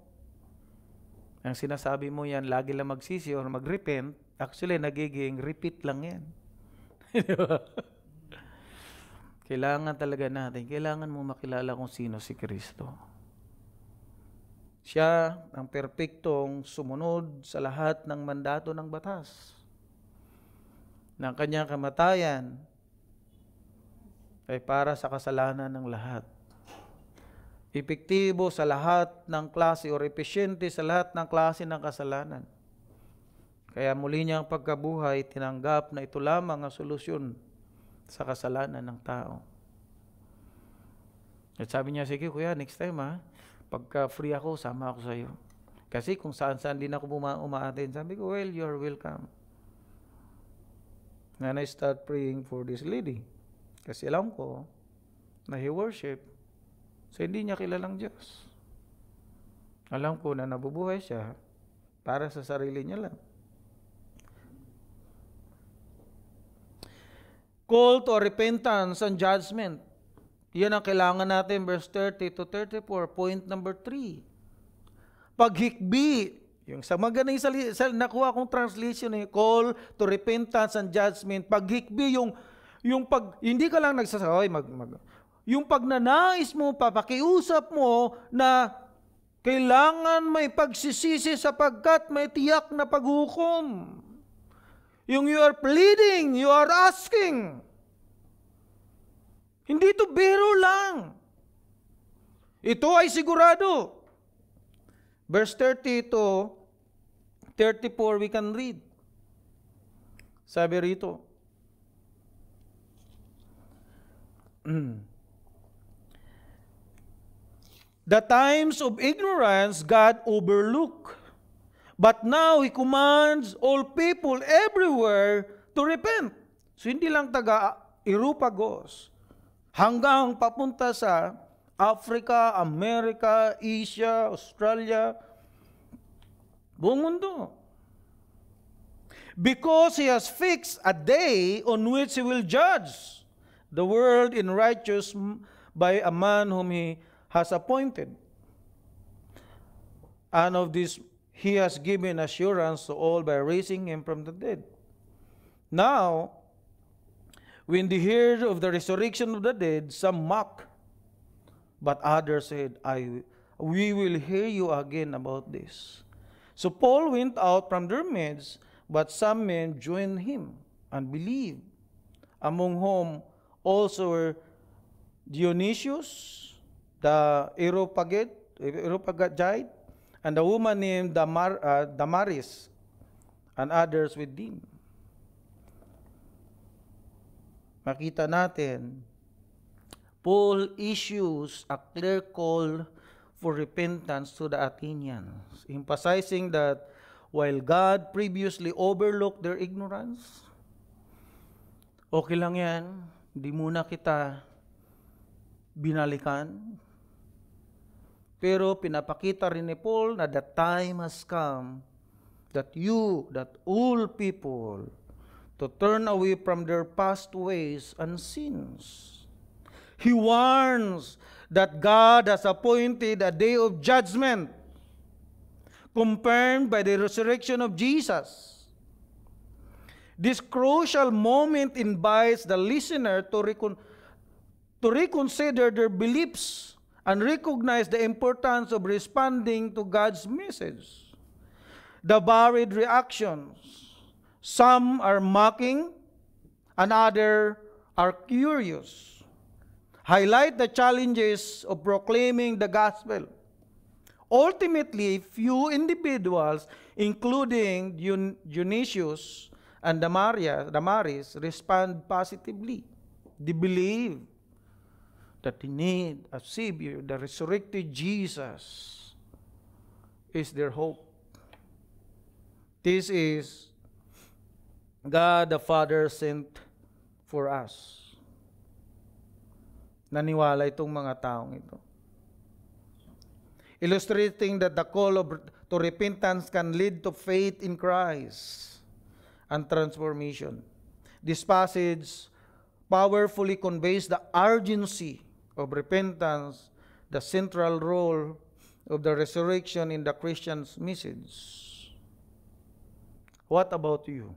ang sinasabi mo yan, lagi lang magsisi or mag-repent, actually, nagiging repeat lang yan. Kailangan talaga natin, kailangan mo makilala kung sino si Kristo. Siya ang perpektong sumunod sa lahat ng mandato ng batas. Ng kanyang kamatayan ay para sa kasalanan ng lahat. Epektibo sa lahat ng klase o epesyente sa lahat ng klase ng kasalanan. Kaya muli niyang pagkabuhay, tinanggap na ito lamang ang solusyon sa kasalanan ng tao. At sabi niya, sige kuya, next time pagka free ako, sama ako sa iyo. Kasi kung saan-saan din ako umaatin, sabi ko, well, you're welcome. And I start praying for this lady. Kasi alam ko na he worship. So, hindi niya kilalang Diyos. Alam ko na nabubuhay siya para sa sarili niya lang. Call to repentance and judgment. Yan ang kailangan natin, verse 30 to 34, point number 3. Paghikbi, yung sa magaling nakuha kong translation call to repentance and judgment. Paghikbi, yung pag, hindi ka lang nagsasabi, yung pagnanais mo, papakiusap mo na kailangan may pagsisisi sapagkat may tiyak na paghukom. Yung you are pleading, you are asking. Hindi ito biro lang. Ito ay sigurado. Verse 30 to 34 we can read. Sabi rito, the times of ignorance God overlooked, but now He commands all people everywhere to repent. So hindi lang taga Irupagos, hanggang papunta sa Africa, America, Asia, Australia, buong mundo. Because He has fixed a day on which He will judge the world in righteous by a man whom He has appointed. And of this He has given assurance to all by raising him from the dead. Now, when they heard of the resurrection of the dead, some mocked, but others said, we will hear you again about this. So Paul went out from their midst, but some men joined him and believed, among whom also were Dionysius, the Areopagite, and a woman named Damaris, and others with them. Makita natin, Paul issues a clear call for repentance to the Athenians, emphasizing that while God previously overlooked their ignorance, okay lang yan, hindi muna kita binalikan. Pero pinapakita rin ni Paul na the time has come that all people, to turn away from their past ways and sins. He warns that God has appointed a day of judgment, confirmed by the resurrection of Jesus. This crucial moment invites the listener to reconsider their beliefs and recognize the importance of responding to God's message. The varied reactions. Some are mocking, and others are curious. Highlight the challenges of proclaiming the gospel. Ultimately, few individuals, including Dionysius and Damaris, respond positively. They believe that they need a Savior. The resurrected Jesus is their hope. This is God the Father sent for us. Naniwala itong mga taong ito. Illustrating that the call to repentance can lead to faith in Christ and transformation. This passage powerfully conveys the urgency of repentance, the central role of the resurrection in the Christian's message. What about you?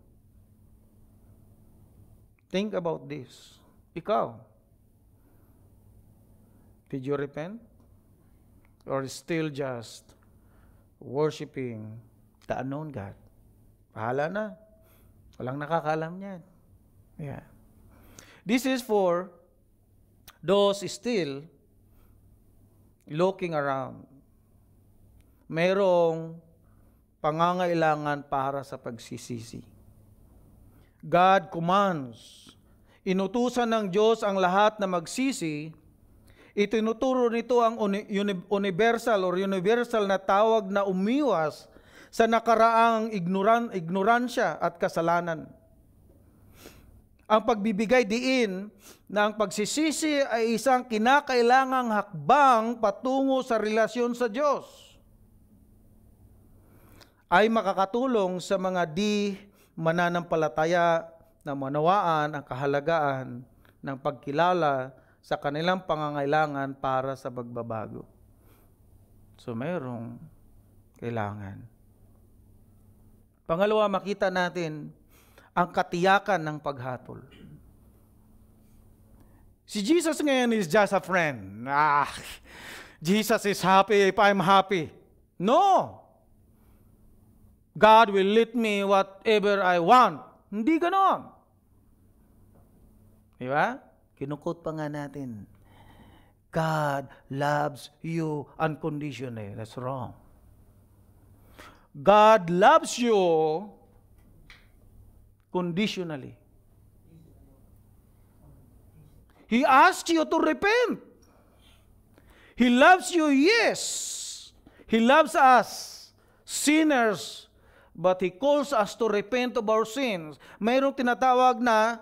Think about this. Ikaw, did you repent? Or still just worshiping the unknown God? Pahala na. Walang nakakalam niyan. Yeah. This is for those still looking around. Merong pangangailangan para sa pagsisisi. God commands. Inutusan ng Diyos ang lahat na magsisi. Itinuturo nito ang universal na tawag na umiwas sa nakaraang ignoransya at kasalanan. Ang pagbibigay diin na ang pagsisisi ay isang kinakailangang hakbang patungo sa relasyon sa Diyos. Ay makakatulong sa mga di mananampalataya na manawaan ang kahalagaan ng pagkilala sa kanilang pangangailangan para sa pagbabago. So, mayroong kailangan. Pangalawa, makita natin ang katiyakan ng paghatol. Si Jesus ngayon is just a friend. Jesus is happy if I'm happy. No! God will let me whatever I want. Hindi ganon. Di ba? Kinukot pa nga natin. God loves you unconditionally. That's wrong. God loves you conditionally. He asks you to repent. He loves you, yes. He loves us, sinners, but He calls us to repent of our sins. Mayroong tinatawag na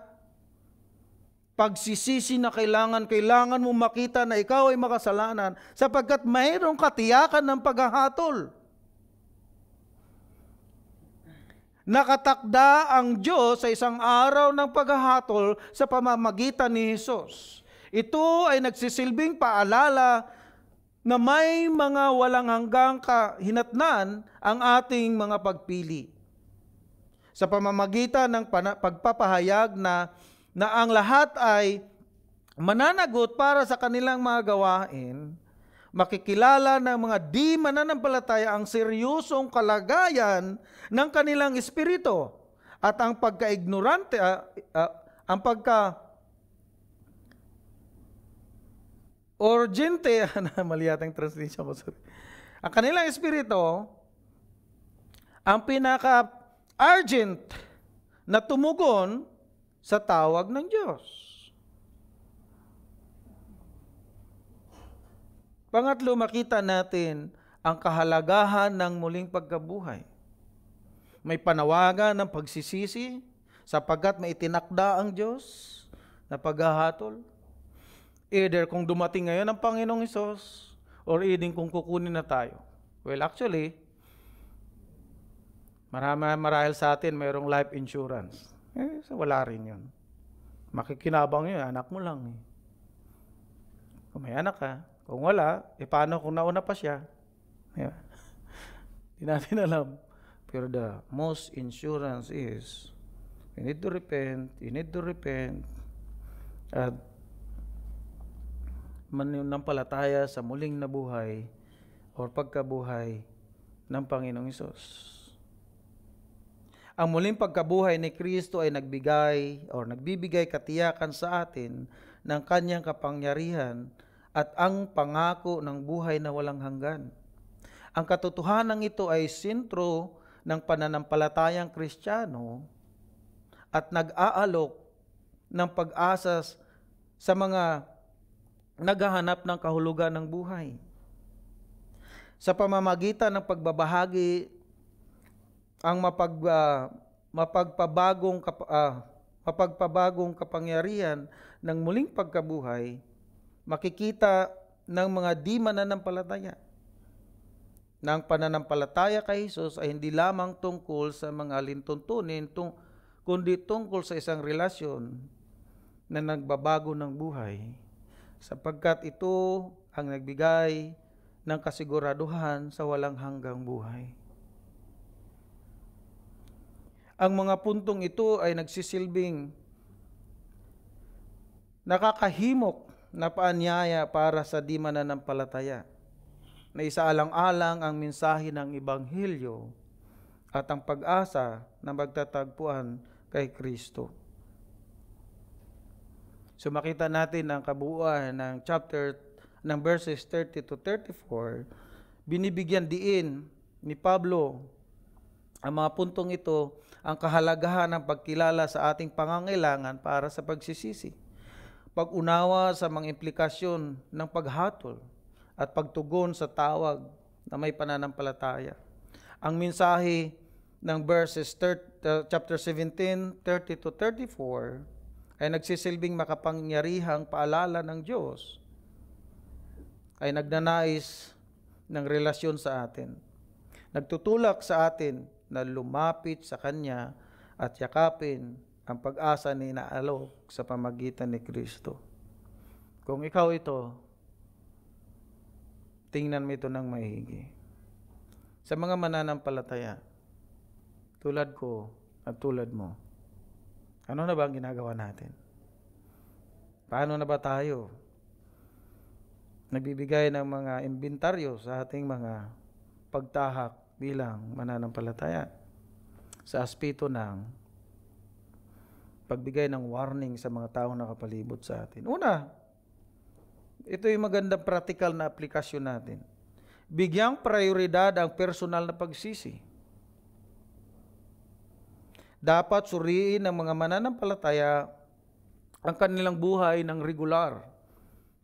pagsisisi na kailangan mo makita na ikaw ay makasalanan sapagkat mayroong katiyakan ng paghahatol. Nakatakda ang Diyos sa isang araw ng paghahatol sa pamamagitan ni Jesus. Ito ay nagsisilbing paalala na may mga walang hanggang kahinatnan ang ating mga pagpili. Sa pamamagitan ng pagpapahayag na ang lahat ay mananagot para sa kanilang mga gawain, makikilala ng mga di mananampalataya ang seryosong kalagayan ng kanilang espiritu at ang pagka-ignorante, ang pagka-urgente, mali yata yung translation ko, sorry. Ang kanilang espiritu, ang pinaka-urgent na tumugon sa tawag ng Diyos. Pangatlo, makita natin ang kahalagahan ng muling pagkabuhay. May panawagan ng pagsisisi sapagkat may itinakda ang Diyos na paghahatol. Either kung dumating ngayon ang Panginoong Hesus or either kung kukunin na tayo. Well, actually, marahil sa atin mayroong life insurance. Wala rin yun. Makikinabang yun, anak mo lang. Kung may anak ka, kung wala, paano kung nauna pa siya? Hindi natin alam. Pero the most insurance is, you need to repent, at mananampalataya sa muling nabuhay o pagkabuhay ng Panginoong Hesus. Ang muling pagkabuhay ni Kristo ay nagbibigay katiyakan sa atin ng kanyang kapangyarihan at ang pangako ng buhay na walang hanggan. Ang katotohanan ito ay sentro ng pananampalatayang Kristiyano at nag-aalok ng pag-asa sa mga naghahanap ng kahulugan ng buhay. Sa pamamagitan ng pagbabahagi ang mapagpabagong kapangyarihan ng muling pagkabuhay, makikita ng mga di mananampalataya na ang pananampalataya kay Jesus ay hindi lamang tungkol sa mga alintuntunin, kundi tungkol sa isang relasyon na nagbabago ng buhay, sapagkat ito ang nagbigay ng kasiguraduhan sa walang hanggang buhay. Ang mga puntong ito ay nagsisilbing nakakahimok na paanyaya para sa di mananampalataya, na isaalang-alang ang mensahe ng Ebanghelyo at ang pag-asa na magtatagpuan kay Kristo. So makita natin ang kabuuan ng chapter ng verses 30 to 34, binibigyan diin ni Pablo ang mga puntong ito, ang kahalagahan ng pagkilala sa ating pangangailangan para sa pagsisisi, pag-unawa sa mga implikasyon ng paghatol at pagtugon sa tawag na may pananampalataya. Ang mensahe ng verses chapter 17, 30 to 34 ay nagsisilbing makapangyarihang paalala ng Diyos, ay nagnanais ng relasyon sa atin. Nagtutulak sa atin na lumapit sa Kanya at yakapin ang pag-asa na inaalok sa pamagitan ni Kristo. Kung ikaw ito, tingnan mo ito ng maigi. Sa mga mananampalataya, tulad ko at tulad mo, ano na ba ang ginagawa natin? Paano na ba tayo nagbibigay ng mga inventaryo sa ating mga pagtahak bilang mananampalataya sa aspeto ng pagbigay ng warning sa mga taong nakapalibot sa atin? Una, ito yung magandang practical na aplikasyon natin. Bigyang prioridad ang personal na pagsisi. Dapat suriin ng mga mananampalataya ang kanilang buhay ng regular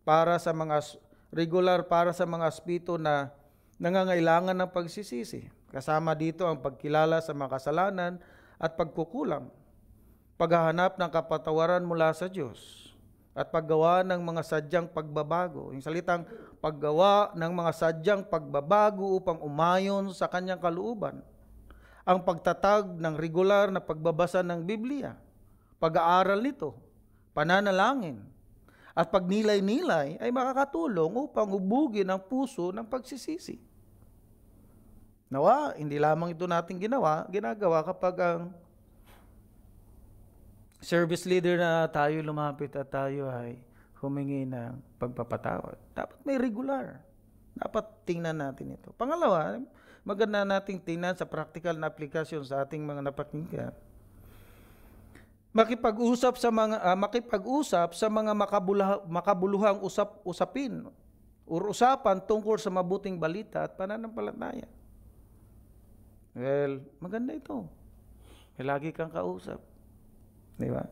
para sa mga aspeto na nangangailangan ng pagsisisi. Kasama dito ang pagkilala sa mga kasalanan at pagkukulang, paghahanap ng kapatawaran mula sa Diyos, at paggawa ng mga sadyang pagbabago. Yung salitang paggawa ng mga sadyang pagbabago upang umayon sa Kanyang kalooban. Ang pagtatag ng regular na pagbabasa ng Biblia, pag-aaral nito, pananalangin, At pag nilay-nilay ay makakatulong upang hubugin ang puso ng pagsisisi. Nawa, hindi lamang ito natin ginagawa kapag ang service leader na tayo lumapit at tayo ay humingi ng pagpapatawad. Dapat may regular. Dapat tingnan natin ito. Pangalawa, maganda nating tingnan sa practical na aplikasyon sa ating mga napakinggan. Makipag-usap sa mga makabuluhang usapin o usapan tungkol sa mabuting balita at pananampalataya. Well, maganda ito. Lagi kang kausap. Di ba?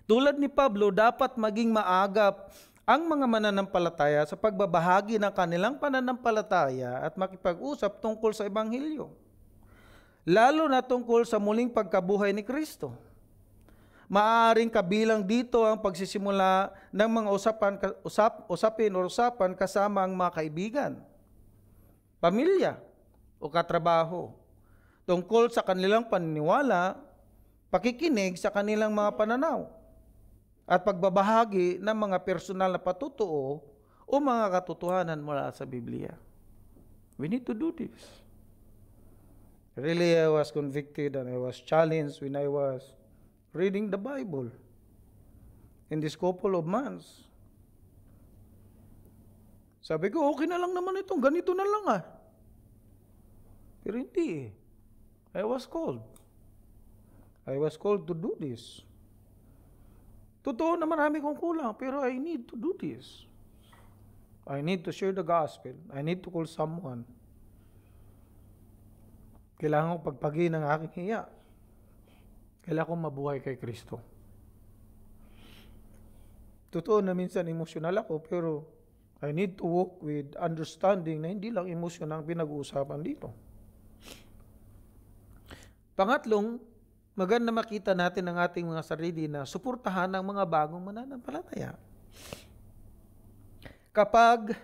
Tulad ni Pablo, dapat maging maagap ang mga mananampalataya sa pagbabahagi ng kanilang pananampalataya at makipag-usap tungkol sa Ebanghelyo. Lalo na tungkol sa muling pagkabuhay ni Kristo. Maaaring kabilang dito ang pagsisimula ng mga usapan kasama ang mga kaibigan, pamilya o katrabaho tungkol sa kanilang paniniwala, pakikinig sa kanilang mga pananaw, at pagbabahagi ng mga personal na patutuo o mga katotohanan mula sa Biblia. We need to do this. Really, I was convicted and I was challenged when I was reading the Bible in this couple of months. Sabi ko, okay na lang naman itong ganito na lang ah. Pero hindi eh. I was called to do this. Totoo na marami kong kulang, pero I need to do this. I need to share the gospel. I need to call someone. Kailangan kong pagpagi ng aking hiya. Kailangan kong mabuhay kay Kristo. Totoo na minsan emosyonal ako, pero I need to walk with understanding na hindi lang emosyon ang pinag-uusapan dito. Pangatlong, maganda makita natin ang ating mga sarili na suportahan ang mga bagong mananampalataya. Kapag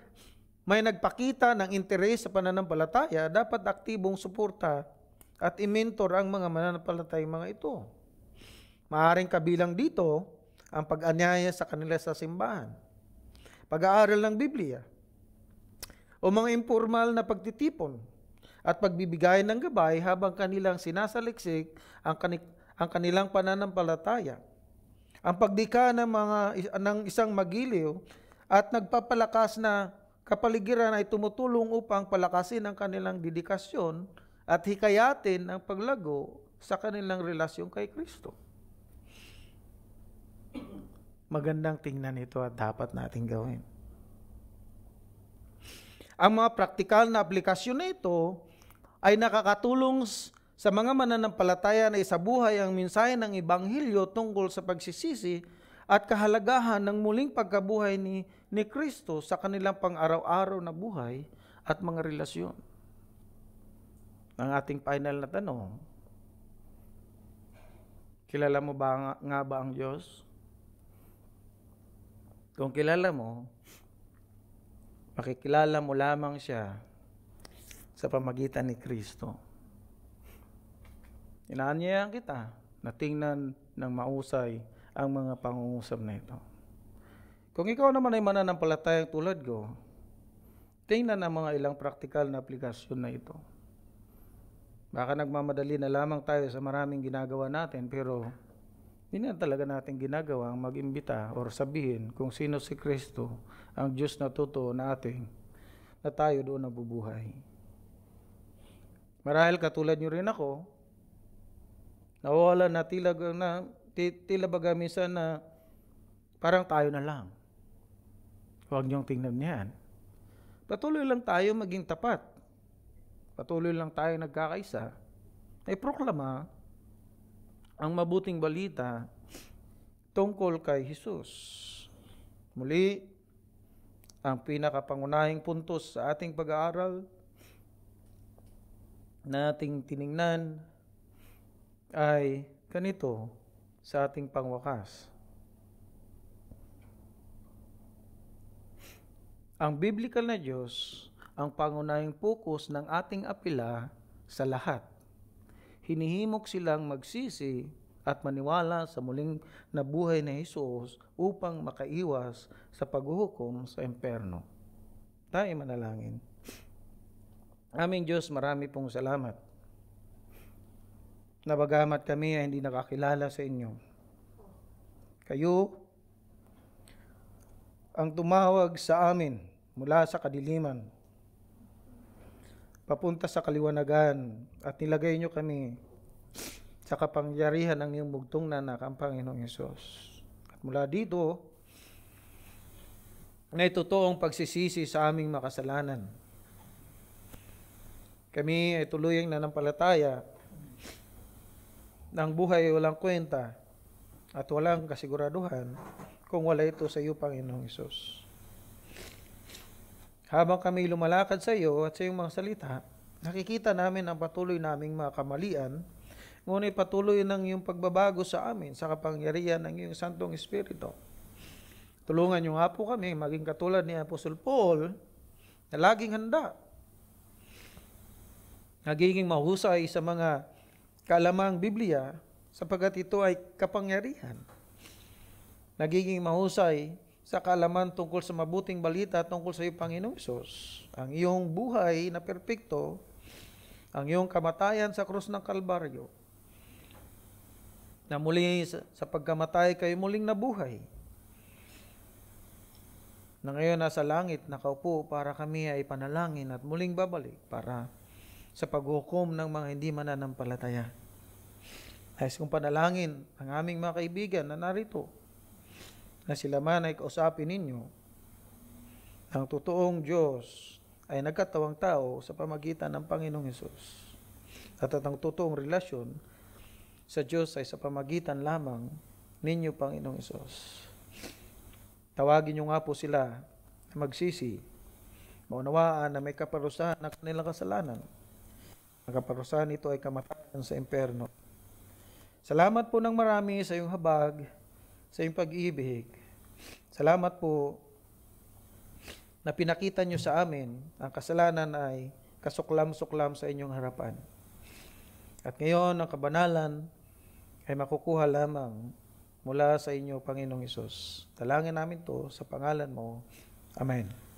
may nagpakita ng interes sa pananampalataya, dapat aktibong suporta at i-mentor ang mga mananampalataya mga ito. Maaaring kabilang dito ang pag-anyaya sa kanila sa simbahan, pag-aaral ng Biblia, o mga informal na pagtitipon at pagbibigay ng gabay habang kanilang sinasaliksik ang kanilang pananampalataya. Ang pagdika ng isang magiliw at nagpapalakas na kapaligiran ay tumutulong upang palakasin ang kanilang dedikasyon at hikayatin ang paglago sa kanilang relasyon kay Kristo. Magandang tingnan ito at dapat nating gawin. Ang mga praktikal na aplikasyon na ito ay nakakatulong sa mga mananampalataya na isabuhay ang mensahe ng Ebanghelyo tungkol sa pagsisisi at kahalagahan ng muling pagkabuhay ni Kristo sa kanilang pang-araw-araw na buhay at mga relasyon. Ang ating final na tanong, kilala mo ba nga ba ang Diyos? Kung kilala mo, makikilala mo lamang siya sa pamagitan ni Kristo. Inaanyayahan kita na tingnan ng mausay ang mga pangungusap na ito. Kung ikaw naman ay mananampalatayang tulad ko, tingnan ang mga ilang praktikal na aplikasyon na ito. Baka nagmamadali na lamang tayo sa maraming ginagawa natin, pero hindi na talaga natin ginagawa ang mag-imbita o sabihin kung sino si Kristo, ang Diyos na totoo na tayo doon nabubuhay. Marahil katulad nyo rin ako, nawawala na tila baga minsan na parang tayo na lang. Huwag niyong tingnan yan. Patuloy lang tayo maging tapat. Patuloy lang tayo nagkakaisa. Ay proklama ang mabuting balita tungkol kay Jesus. Muli, ang pinakapangunahing puntos sa ating pag-aaral na ating tiningnan ay ganito sa ating pangwakas. Ang biblical na Diyos ang pangunahing focus ng ating apela sa lahat. Hinihimok silang magsisi at maniwala sa muling nabuhay na Hesus upang makaiwas sa paghuhukom sa impyerno. Tayo manalangin. Aming Diyos, marami pong salamat na bagamat kami ay hindi nakakilala sa inyo, kayo ang tumawag sa amin mula sa kadiliman papunta sa kaliwanagan at nilagay nyo kami sa kapangyarihan ng iyong bugtong na anak, ang Panginoong Hesus. At mula dito, may totoong pagsisisi sa aming makasalanan. Kami ay tuluyang nanampalataya ng buhay ay walang kwenta at walang kasiguraduhan kung wala ito sa iyo, Panginoong Hesus. Habang kami lumalakad sa iyo at sa iyong mga salita, nakikita namin ang patuloy naming mga kamalian, ngunit patuloy ng iyong pagbabago sa amin sa kapangyarihan ng iyong Santong Espiritu. Tulungan niyo nga po kami maging katulad ni Apostol Paul na laging handa, nagiging mahusay sa mga kaalamang Biblia sapagkat ito ay kapangyarihan. Nagiging mahusay sa kaalaman tungkol sa mabuting balita tungkol sa iyo, Panginoong Hesus. Ang iyong buhay na perpekto, ang iyong kamatayan sa krus ng Kalbaryo, na muli sa pagkamatay kayo muling nabuhay, na ngayon nasa langit nakaupo para kami ay panalangin at muling babalik para sa paghukom ng mga hindi mananampalataya. Nais kong panalangin ang aming mga kaibigan na narito, na sila man ay kausapin ninyo, ang totoong Diyos ay nagkatawang tao sa pamagitan ng Panginoong Hesus. At ang totoong relasyon sa Diyos ay sa pamagitan lamang ninyo, Panginoong Hesus. Tawagin niyo nga po sila na magsisi, maunawaan na may kaparusahan ng kanilang kasalanan. Ang kaparusahan nito ay kamatayan sa impyerno. Salamat po ng marami sa iyong habag, sa iyong pag-ibig. Salamat po na pinakita niyo sa amin ang kasalanan ay kasuklam-suklam sa inyong harapan. At ngayon ang kabanalan ay makukuha lamang mula sa inyo, Panginoong Hesus. Dalangin namin to sa pangalan mo. Amen.